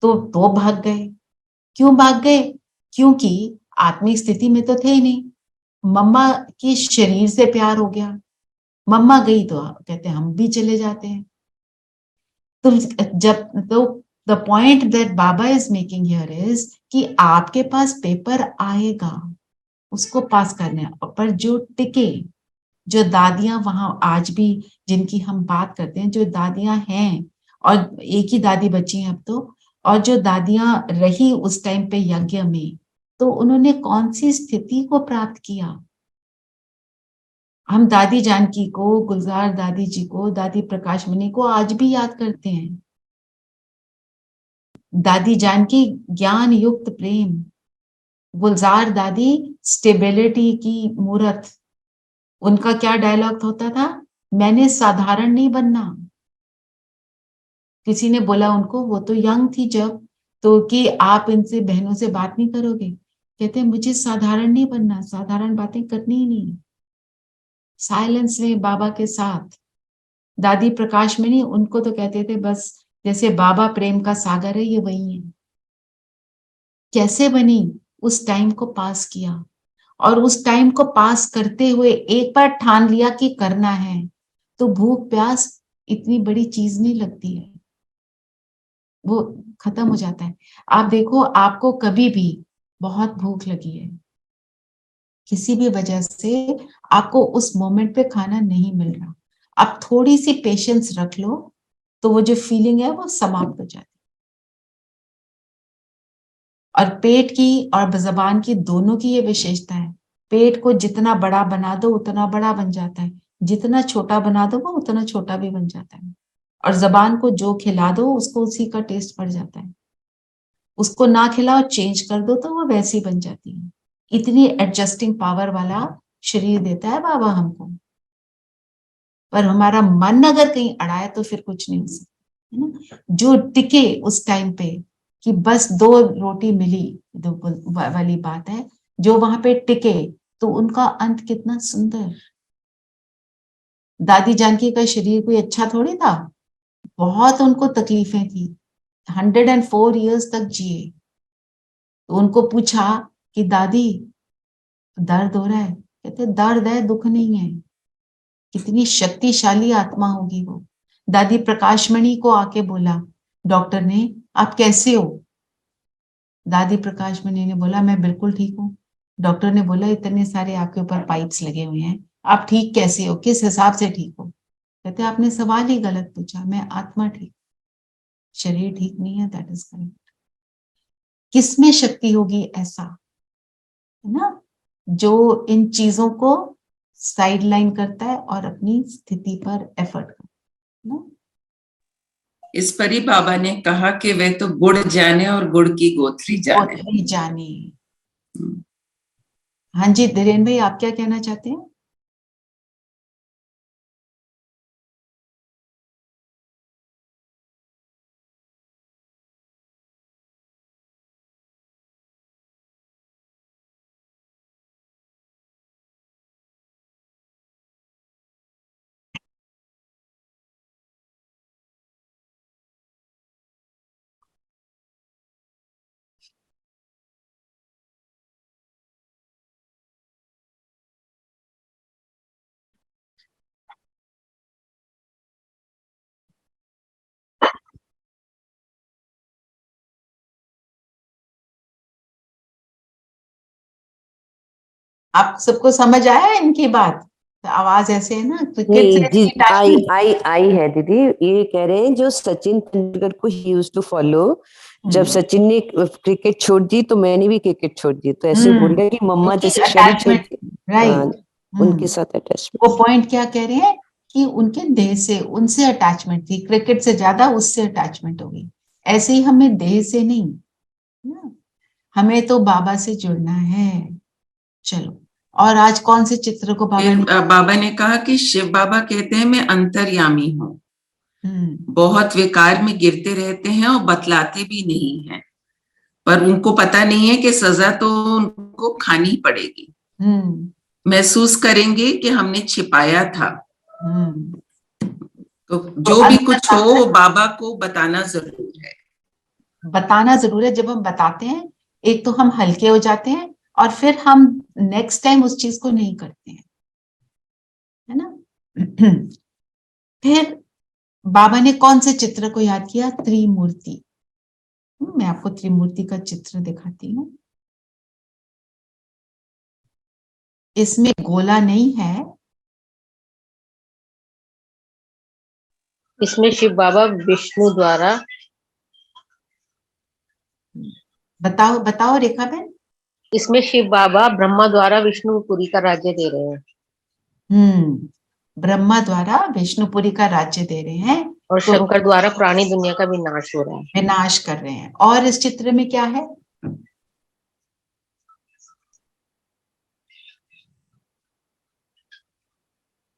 तो भाग गए। क्यों भाग गए? क्योंकि आत्मिक स्थिति में तो थे ही नहीं, मम्मा की शरीर से प्यार हो गया। मम्मा गई तो कहते हम भी चले जाते हैं। तो जब तो the point that Baba is making here is कि आपके पास पेपर आएगा, उसको पास करना है, पर जो टिके, जो दादियां वहां आज भी जिनकी हम बात करते हैं, जो दादियां हैं, और एक ही दादी बची है अब तो, और जो दादियां रही उस टाइम पे यज्ञ में, तो उन्होंने कौन सी स्थिति को प्राप्त किया? हम दादी जानकी को, गुलजार दादी जी को, दादी प्रकाश मणि को आज भी याद करते हैं। दादी जानकी ज्ञान युक्त प्रेम, गुलजार दादी स्टेबिलिटी की मूर्त। उनका क्या डायलॉग होता था? मैंने साधारण नहीं बनना। किसी ने बोला उनको, वो तो यंग थी जब, तो कि आप इनसे बहनों से बात नहीं करोगे? कहते हैं मुझे साधारण नहीं बनना, साधारण बातें करनी ही नहीं। साइलेंस में बाबा के साथ। दादी प्रकाश मणि, उनको तो कहते थे बस जैसे बाबा प्रेम का सागर है, ये वही है। कैसे बनी? उस टाइम को पास किया, और उस टाइम को पास करते हुए एक बार ठान लिया कि करना है, तो भूख प्यास इतनी बड़ी चीज नहीं लगती है, वो खत्म हो जाता है। आप देखो, आपको कभी भी बहुत भूख लगी है, किसी भी वजह से आपको उस मोमेंट पे खाना नहीं मिल रहा, आप थोड़ी सी पेशेंस रख लो, तो वो जो फीलिंग है वो समाप्त हो जाती है। और पेट की और जबान की, दोनों की ये विशेषता है। पेट को जितना बड़ा बना दो उतना बड़ा बन जाता है, जितना छोटा बना दो वो उतना छोटा भी बन जाता है। और जबान को जो खिला दो उसको उसी का टेस्ट पड़ जाता है, उसको ना खिलाओ, चेंज कर दो तो वो वैसी बन जाती है। इतनी एडजस्टिंग पावर वाला शरीर देता है बाबा हमको। पर हमारा मन अगर कहीं अड़ा है तो फिर कुछ नहीं हो सकता, है ना। जो टिके उस टाइम पे कि बस 2 रोटी मिली, दो वाली बात है, जो वहां पे टिके, तो उनका अंत कितना सुंदर। दादी जानकी का शरीर कोई अच्छा थोड़ी था, बहुत उनको तकलीफें थी, 104 इयर्स तक जिए। तो उनको पूछा कि दादी दर्द हो रहा है? कहते दर्द है, दुख नहीं है। कितनी शक्तिशाली आत्मा होगी वो। दादी प्रकाशमणि को आके बोला डॉक्टर ने, आप कैसे हो? दादी प्रकाशमणि ने बोला मैं बिल्कुल ठीक हूँ। डॉक्टर ने बोला इतने सारे आपके ऊपर पाइप्स लगे हुए हैं, आप ठीक कैसे हो, किस हिसाब से ठीक हो? कहते आपने सवाल ही गलत पूछा, मैं आत्मा ठीक, शरीर ठीक नहीं है, दैट इज करेक्ट। किसमें शक्ति होगी ऐसा, है ना, जो इन चीजों को साइड लाइन करता है और अपनी स्थिति पर एफर्ट करता है। इस परी बाबा ने कहा कि वे तो गुड़ जाने और गुड़ की गोथरी जाने। गोथरी जाने। हाँ जी धीरेन भाई, आप क्या कहना चाहते हैं? आप सबको समझ आया इनकी बात? आवाज ऐसे है ना, क्रिकेट आई है दीदी। ये कह रहे हैं जो सचिन तेंदुलकर को ही यूज्ड टू फॉलो, जब सचिन ने क्रिकेट छोड़ दी तो मैंने भी क्रिकेट छोड़ दी, तो ऐसे बोल रहे हैं कि मम्मा जैसे शरीर छोड़ दी, राइट, उनके साथ अटैचमेंट। वो पॉइंट क्या कह रहे हैं कि उनके देह से, उनसे अटैचमेंट थी, क्रिकेट से ज्यादा उससे अटैचमेंट होगी। ऐसे ही हमें देह से नहीं ना, हमें तो बाबा से जुड़ना है। चलो, और आज कौन से चित्र को बाबा ने कहा कि शिव बाबा कहते हैं मैं अंतर्यामी हूँ, बहुत विकार में गिरते रहते हैं और बतलाते भी नहीं हैं, पर उनको पता नहीं है कि सजा तो उनको खानी पड़ेगी। महसूस करेंगे कि हमने छिपाया था। तो जो भी कुछ हो वो बाबा को बताना जरूर है। बताना जरूर है। जब हम बताते हैं, एक तो हम हल्के हो जाते हैं, और फिर हम नेक्स्ट टाइम उस चीज को नहीं करते हैं, है ना। फिर बाबा ने कौन से चित्र को याद किया? त्रिमूर्ति। मैं आपको त्रिमूर्ति का चित्र दिखाती हूँ। इसमें गोला नहीं है, इसमें शिव बाबा विष्णु द्वारा, बताओ बताओ रेखा बहन। इसमें शिव बाबा ब्रह्मा द्वारा विष्णुपुरी का राज्य दे रहे हैं। ब्रह्मा द्वारा विष्णुपुरी का राज्य दे रहे हैं और तो शंकर द्वारा प्राणी दुनिया का विनाश हो रहा है, विनाश कर रहे हैं। और इस चित्र में क्या है?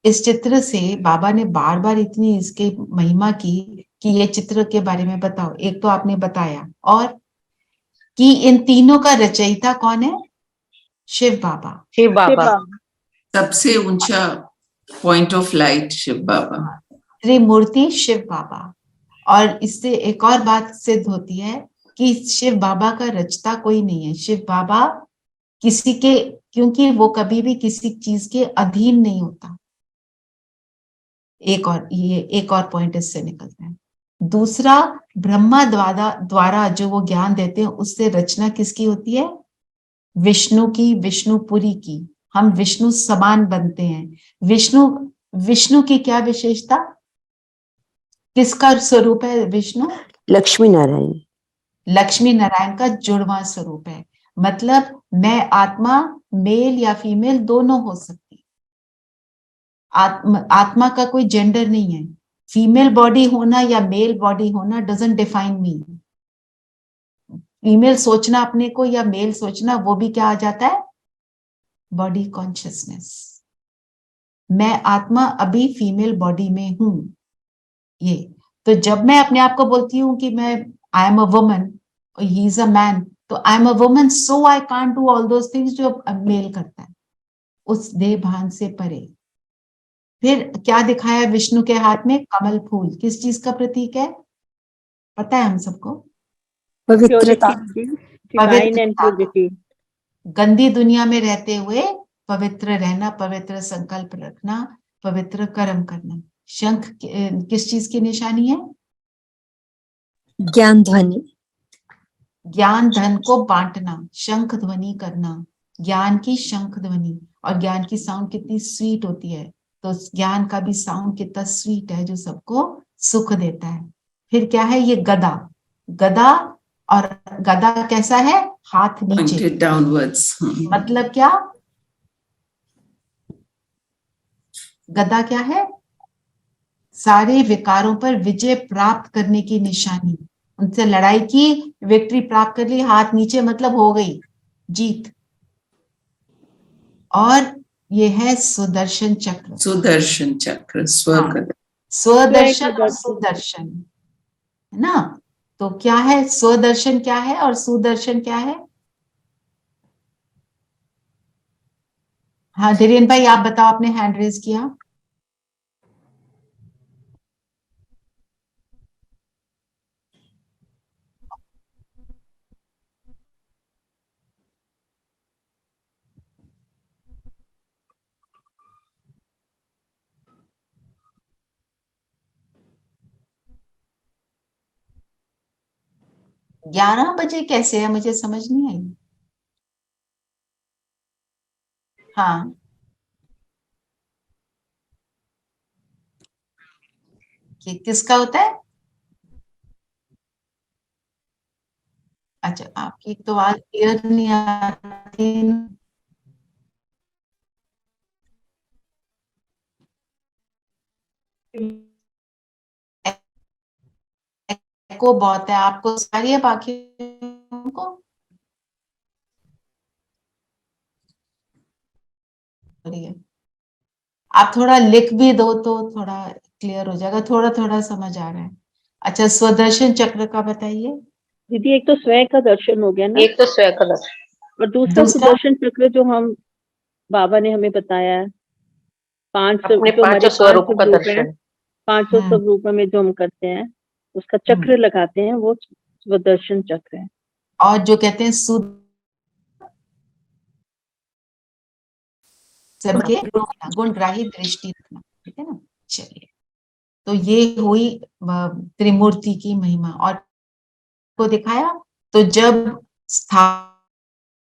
इस चित्र से बाबा ने बार बार इतनी इसके महिमा की कि ये चित्र के बारे में बताओ। एक तो आपने बताया, और कि इन तीनों का रचयिता कौन है? शिव बाबा। शिव बाबा सबसे ऊंचा पॉइंट ऑफ लाइट शिव बाबा, त्रिमूर्ति शिव बाबा। और इससे एक और बात सिद्ध होती है कि शिव बाबा का रचता कोई नहीं है। शिव बाबा किसी के, क्योंकि वो कभी भी किसी चीज के अधीन नहीं होता। एक और पॉइंट इससे निकलता है। दूसरा, ब्रह्मा द्वारा जो वो ज्ञान देते हैं, उससे रचना किसकी होती है? विष्णु की, विष्णुपुरी की। हम विष्णु समान बनते हैं। विष्णु की क्या विशेषता? किसका स्वरूप है विष्णु? लक्ष्मी नारायण। लक्ष्मी नारायण का जुड़वा स्वरूप है। मतलब मैं आत्मा मेल या फीमेल दोनों हो सकती। आत्मा का कोई जेंडर नहीं है। फीमेल बॉडी होना या मेल बॉडी होना डजंट डिफाइन मी। फीमेल सोचना अपने को या मेल सोचना, वो भी क्या आ जाता है? Body consciousness. मैं आत्मा अभी फीमेल बॉडी में हूं। ये तो जब मैं अपने आप को बोलती हूँ कि मैं I am a woman, he is a man, तो I am a woman so I can't do all those things जो मेल करता है, उस देह भान से परे। फिर क्या दिखाया विष्णु के हाथ में? कमल फूल। किस चीज का प्रतीक है? पता है हम सबको? पवित्रता। Divine and purity. गंदी दुनिया में रहते हुए पवित्र रहना, पवित्र संकल्प रखना, पवित्र कर्म करना। शंख किस चीज की निशानी है? ज्ञान ध्वनि। ज्ञान धन को बांटना, शंख ध्वनि करना, ज्ञान की शंख ध्वनि। और ज्ञान की साउंड कितनी स्वीट होती है, तो ज्ञान का भी साउंड कितना स्वीट है जो सबको सुख देता है। फिर क्या है? ये गदा। गदा, और गदा कैसा है? हाथ नीचे, डाउनवर्ड्स। मतलब क्या? गदा क्या है? सारे विकारों पर विजय प्राप्त करने की निशानी। उनसे लड़ाई की, विक्ट्री प्राप्त कर ली, हाथ नीचे मतलब हो गई जीत। और ये है सुदर्शन चक्र। सुदर्शन चक्र, स्वदर्शन और सुदर्शन, है ना? तो क्या है स्वदर्शन, क्या है और सुदर्शन क्या है? हाँ धीरेन भाई, आप बताओ, आपने हैंड रेज किया। ग्यारह बजे कैसे है? मुझे समझ नहीं आई। हाँ, किसका होता है? अच्छा, आपकी तो आवाज क्लियर नहीं आती। को बहुत है, आपको सारी है, बाकी को आप थोड़ा लिख भी दो तो थोड़ा क्लियर हो जाएगा। थोड़ा थोड़ा समझ आ रहा है। अच्छा, स्वदर्शन चक्र का बताइए दीदी। एक तो स्वयं का दर्शन हो गया ना, एक तो स्वयं का दर्शन, और दूसरा सुदर्शन चक्र जो हम बाबा ने हमें बताया है, अपने जो हमारे 5 स्वरूप का स्वरूप हैं, दर्शन। 500 स्वरूप में जो हम करते हैं, उसका चक्र लगाते हैं, वो स्वदर्शन चक्र है। और जो कहते हैं सबके गुणग्राही दृष्टि रखना, ठीक है ना? चलिए, तो ये हुई त्रिमूर्ति की महिमा। और को दिखाया, तो जब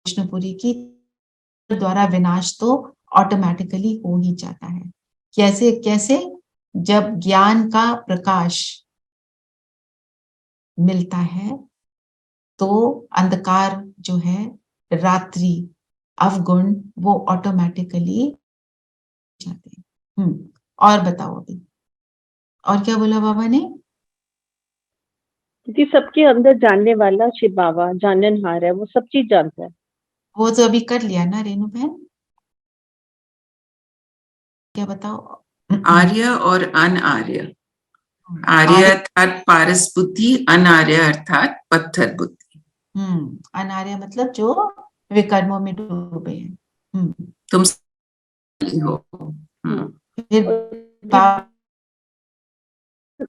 विष्णुपुरी की द्वारा विनाश तो ऑटोमेटिकली हो ही जाता है। कैसे कैसे? जब ज्ञान का प्रकाश मिलता है तो अंधकार जो है, रात्रि, अवगुण, वो ऑटोमेटिकली जाते हैं। और बताओ अभी, और क्या बोला बाबा ने? क्योंकि सबके अंदर जानने वाला शिव बाबा जाननहार है, वो सब चीज जानता है। वो तो अभी कर लिया ना रेणु बहन, क्या बताओ? आर्य और अनार्य। आर्य अर्थात पारस बुद्धि, अनार्य अर्थात पत्थर बुद्धि। अनार्य मतलब जो विकर्मों में डूबे हैं। तुम हो। फिर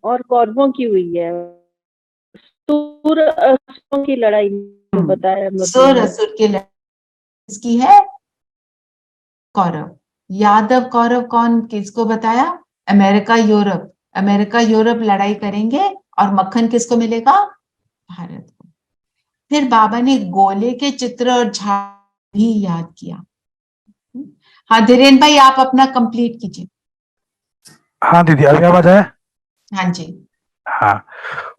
और कौरवों की हुई है, सुर असुरों की लड़ाई में बताया हम लोग सुर असुर की लड़ाई किसकी है? कौरव। यादव कौरव कौन, किसको बताया? America Europe. अमेरिका यूरोप लड़ाई करेंगे और मक्खन किसको मिलेगा? भारत को। फिर बाबा ने गोले के चित्र और झाड़ भी याद किया। हाँ धीरेन भाई, आप अपना कंप्लीट कीजिए। हाँ दीदी, अभी आवाज आया? हाँ जी। हाँ,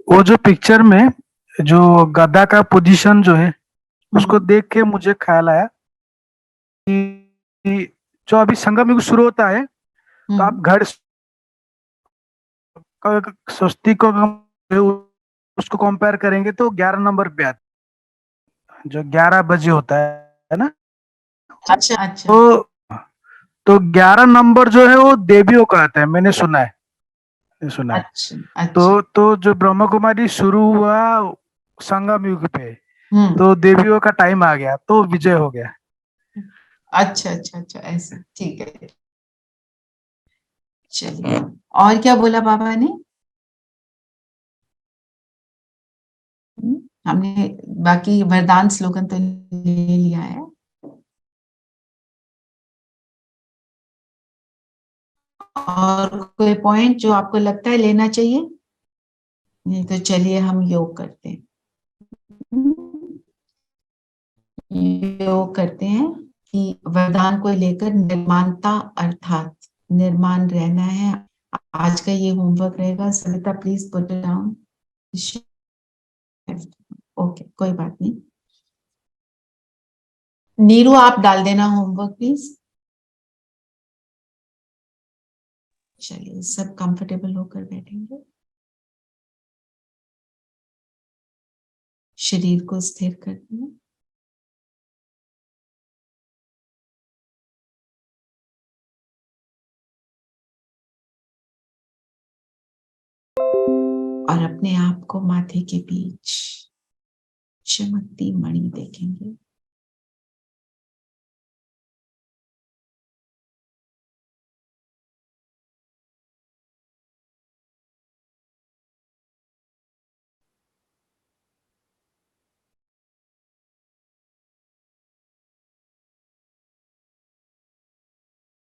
वो जो पिक्चर में जो गद्दा का पोजीशन जो है, उसको देख के मुझे ख्याल आया कि जो अभी संगम युग शुरू होता है, तो आप घर स्वस्तिक को उसको कंपेयर करेंगे तो 11 नंबर पे आता है, जो 11 बजे होता है ना। अच्छा अच्छा। तो 11 नंबर जो है वो देवियों का आता है, मैंने सुना है। अच्छा, अच्छा। तो जो ब्रह्म कुमारी शुरू हुआ संगम युग पे, तो देवियों का टाइम आ गया, तो विजय हो गया। अच्छा अच्छा अच्छा, ऐसे ठीक है। चलिए, और क्या बोला बाबा ने? हमने बाकी वरदान स्लोगन तो ले लिया है। और कोई पॉइंट जो आपको लगता है लेना चाहिए? नहीं तो चलिए हम योग करते हैं। योग करते हैं कि वरदान को लेकर निर्माणता, अर्थात निर्माण रहना है। आज का ये होमवर्क रहेगा। Savita please put it down. Okay, कोई बात नहीं। नीरू आप डाल देना होमवर्क प्लीज। चलिए, सब कंफर्टेबल होकर बैठेंगे। शरीर को स्थिर कर दें। और अपने आप को माथे के बीच चमकती मणि देखेंगे।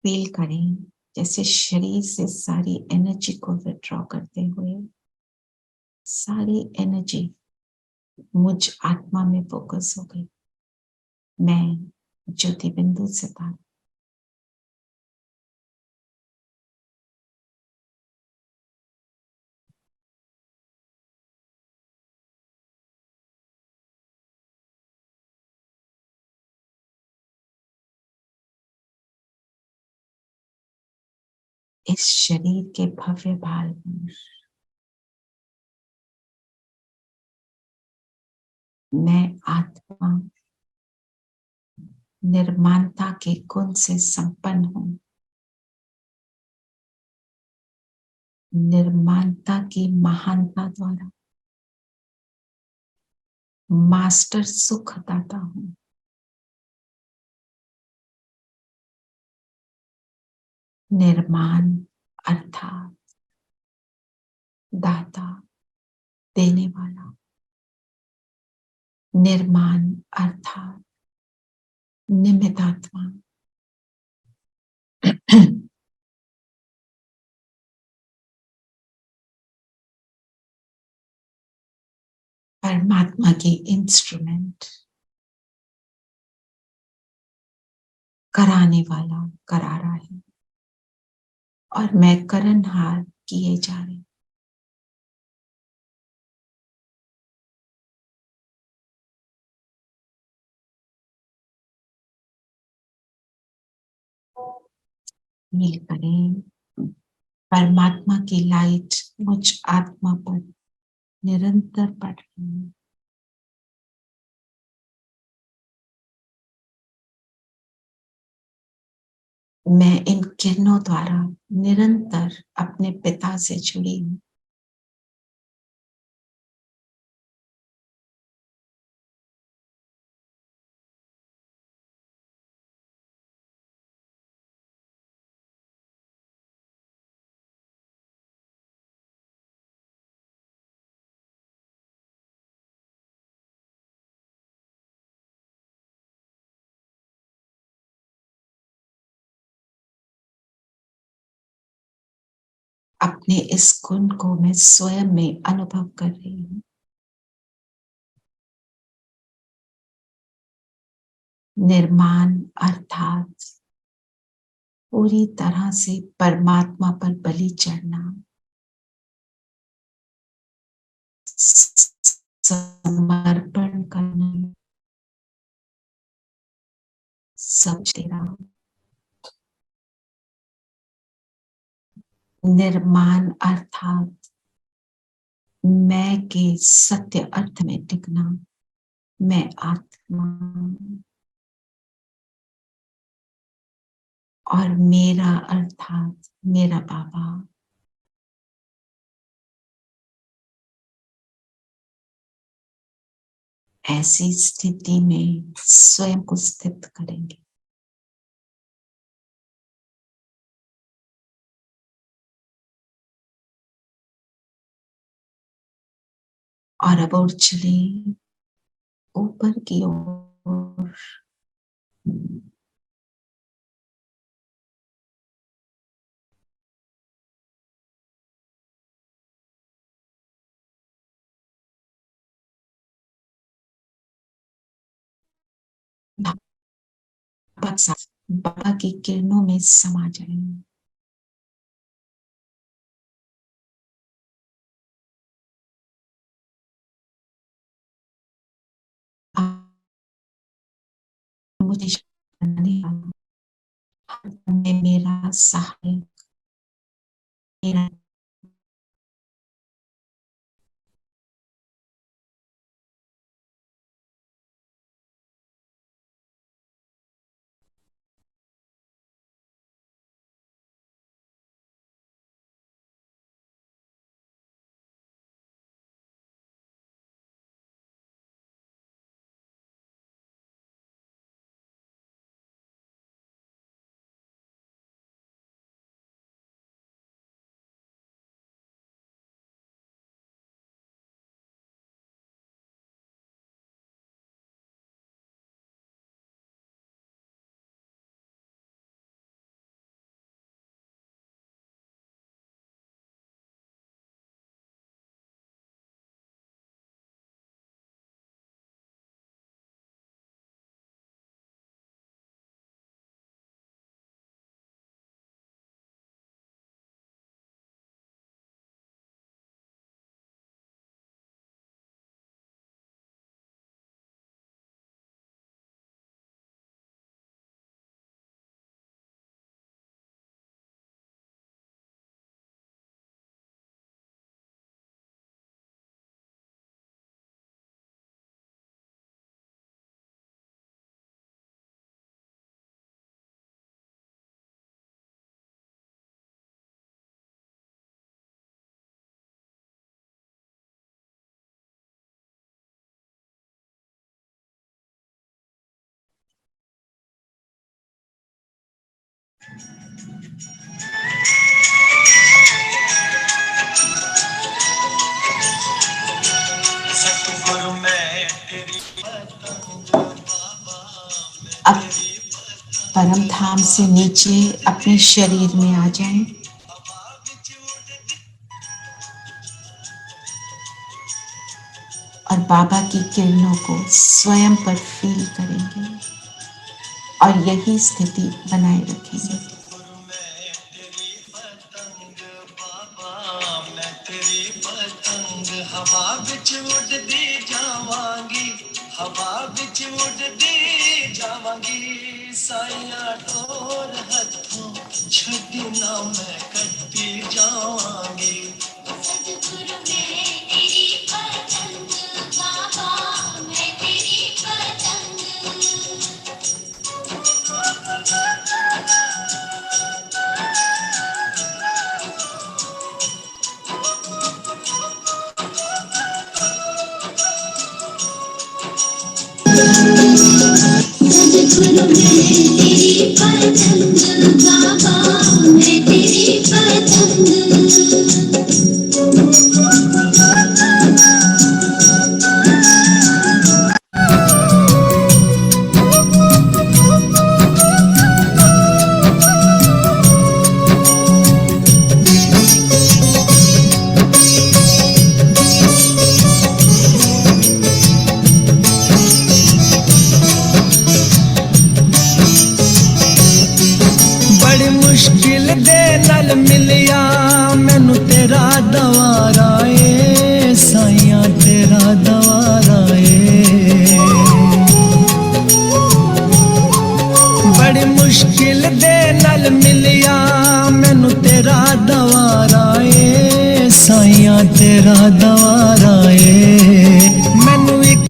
फील करें जैसे शरीर से सारी एनर्जी को विड्रॉ करते हुए सारी एनर्जी मुझ आत्मा में फोकस हो गई। मैं ज्योति बिंदु से था। इस शरीर के भव्य भाल में मैं आत्मा निर्माणता के गुण से संपन्न हूं। निर्माणता की महानता द्वारा मास्टर सुख दाता हूं। निर्माण अर्थात दाता, देने वाला। निर्माण अर्थात निमित्तात्मा। परमात्मा परमात्मा के इंस्ट्रूमेंट, कराने वाला करा रहा है और मैं करनहार किए जा रही हूं। मिल करें, परमात्मा की लाइट मुझ आत्मा पर निरंतर पड़ रही है। मैं इन किरणों द्वारा निरंतर अपने पिता से जुड़ी हूं। अपने इस गुण को मैं स्वयं में अनुभव कर रही हूं। निर्माण अर्थात पूरी तरह से परमात्मा पर बलि चढ़ना, समर्पण करना, सब तेरा। निर्माण अर्थात मैं के सत्य अर्थ में टिकना, मैं आत्मा और मेरा अर्थात मेरा बाबा। ऐसी स्थिति में स्वयं को स्थित करेंगे। और अब उड़ चले ऊपर की ओर। बाबा की किरणों में समा जाएंगे। मुझे मेरा सहायक, मेरा अब परम धाम से नीचे अपने शरीर में आ जाएं। और बाबा की किरणों को स्वयं पर फील करेंगे और यही स्थिति बनाए रखेंगे। हवा बिच उड़दी जावांगी, हवा बिच उड़दी जावांगी, साइया डोर हथों छड़ना मैं कटती जावांगी। सतगुरु मैं तेरी पतंग, बाबा मैं तेरी पतंग। सतगुरु मैं तेरी पतंग, बाबा मैं तेरी पतंग। मुश्किल दे नाल मिलिया मैनू तेरा दवारा ए साइया, तेरा दवारा ए। बड़ी मुश्किल दे नाल मिलिया मैनू तेरा दवारा ए साइया, तेरा दवारा ए। मैनू एक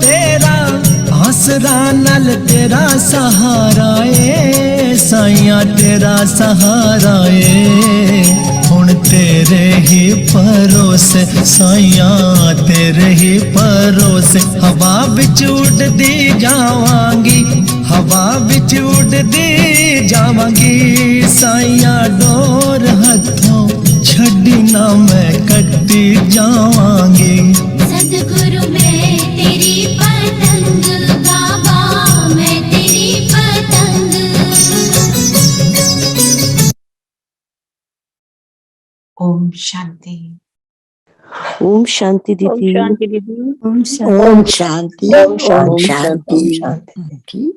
तेरा आसरा नाल तेरा सहारा ए साइया, तेरा सहारा ए। हुण तेरे ही भरोसे साइया, तेरे ही भरोसे हवा बिच उड़दी जावांगी, हवा बिच उड़दी जावांगी, साइया डोर हथों छड़ना मैं कटती जावांगी। सतगुरु मैं तेरी पतंग, बाबा मैं तेरी पतंग। ओम शांति। ओम शांति दीदी। ओम शांति दीदी। ओम शांति। ओम शांति। ओम शांति।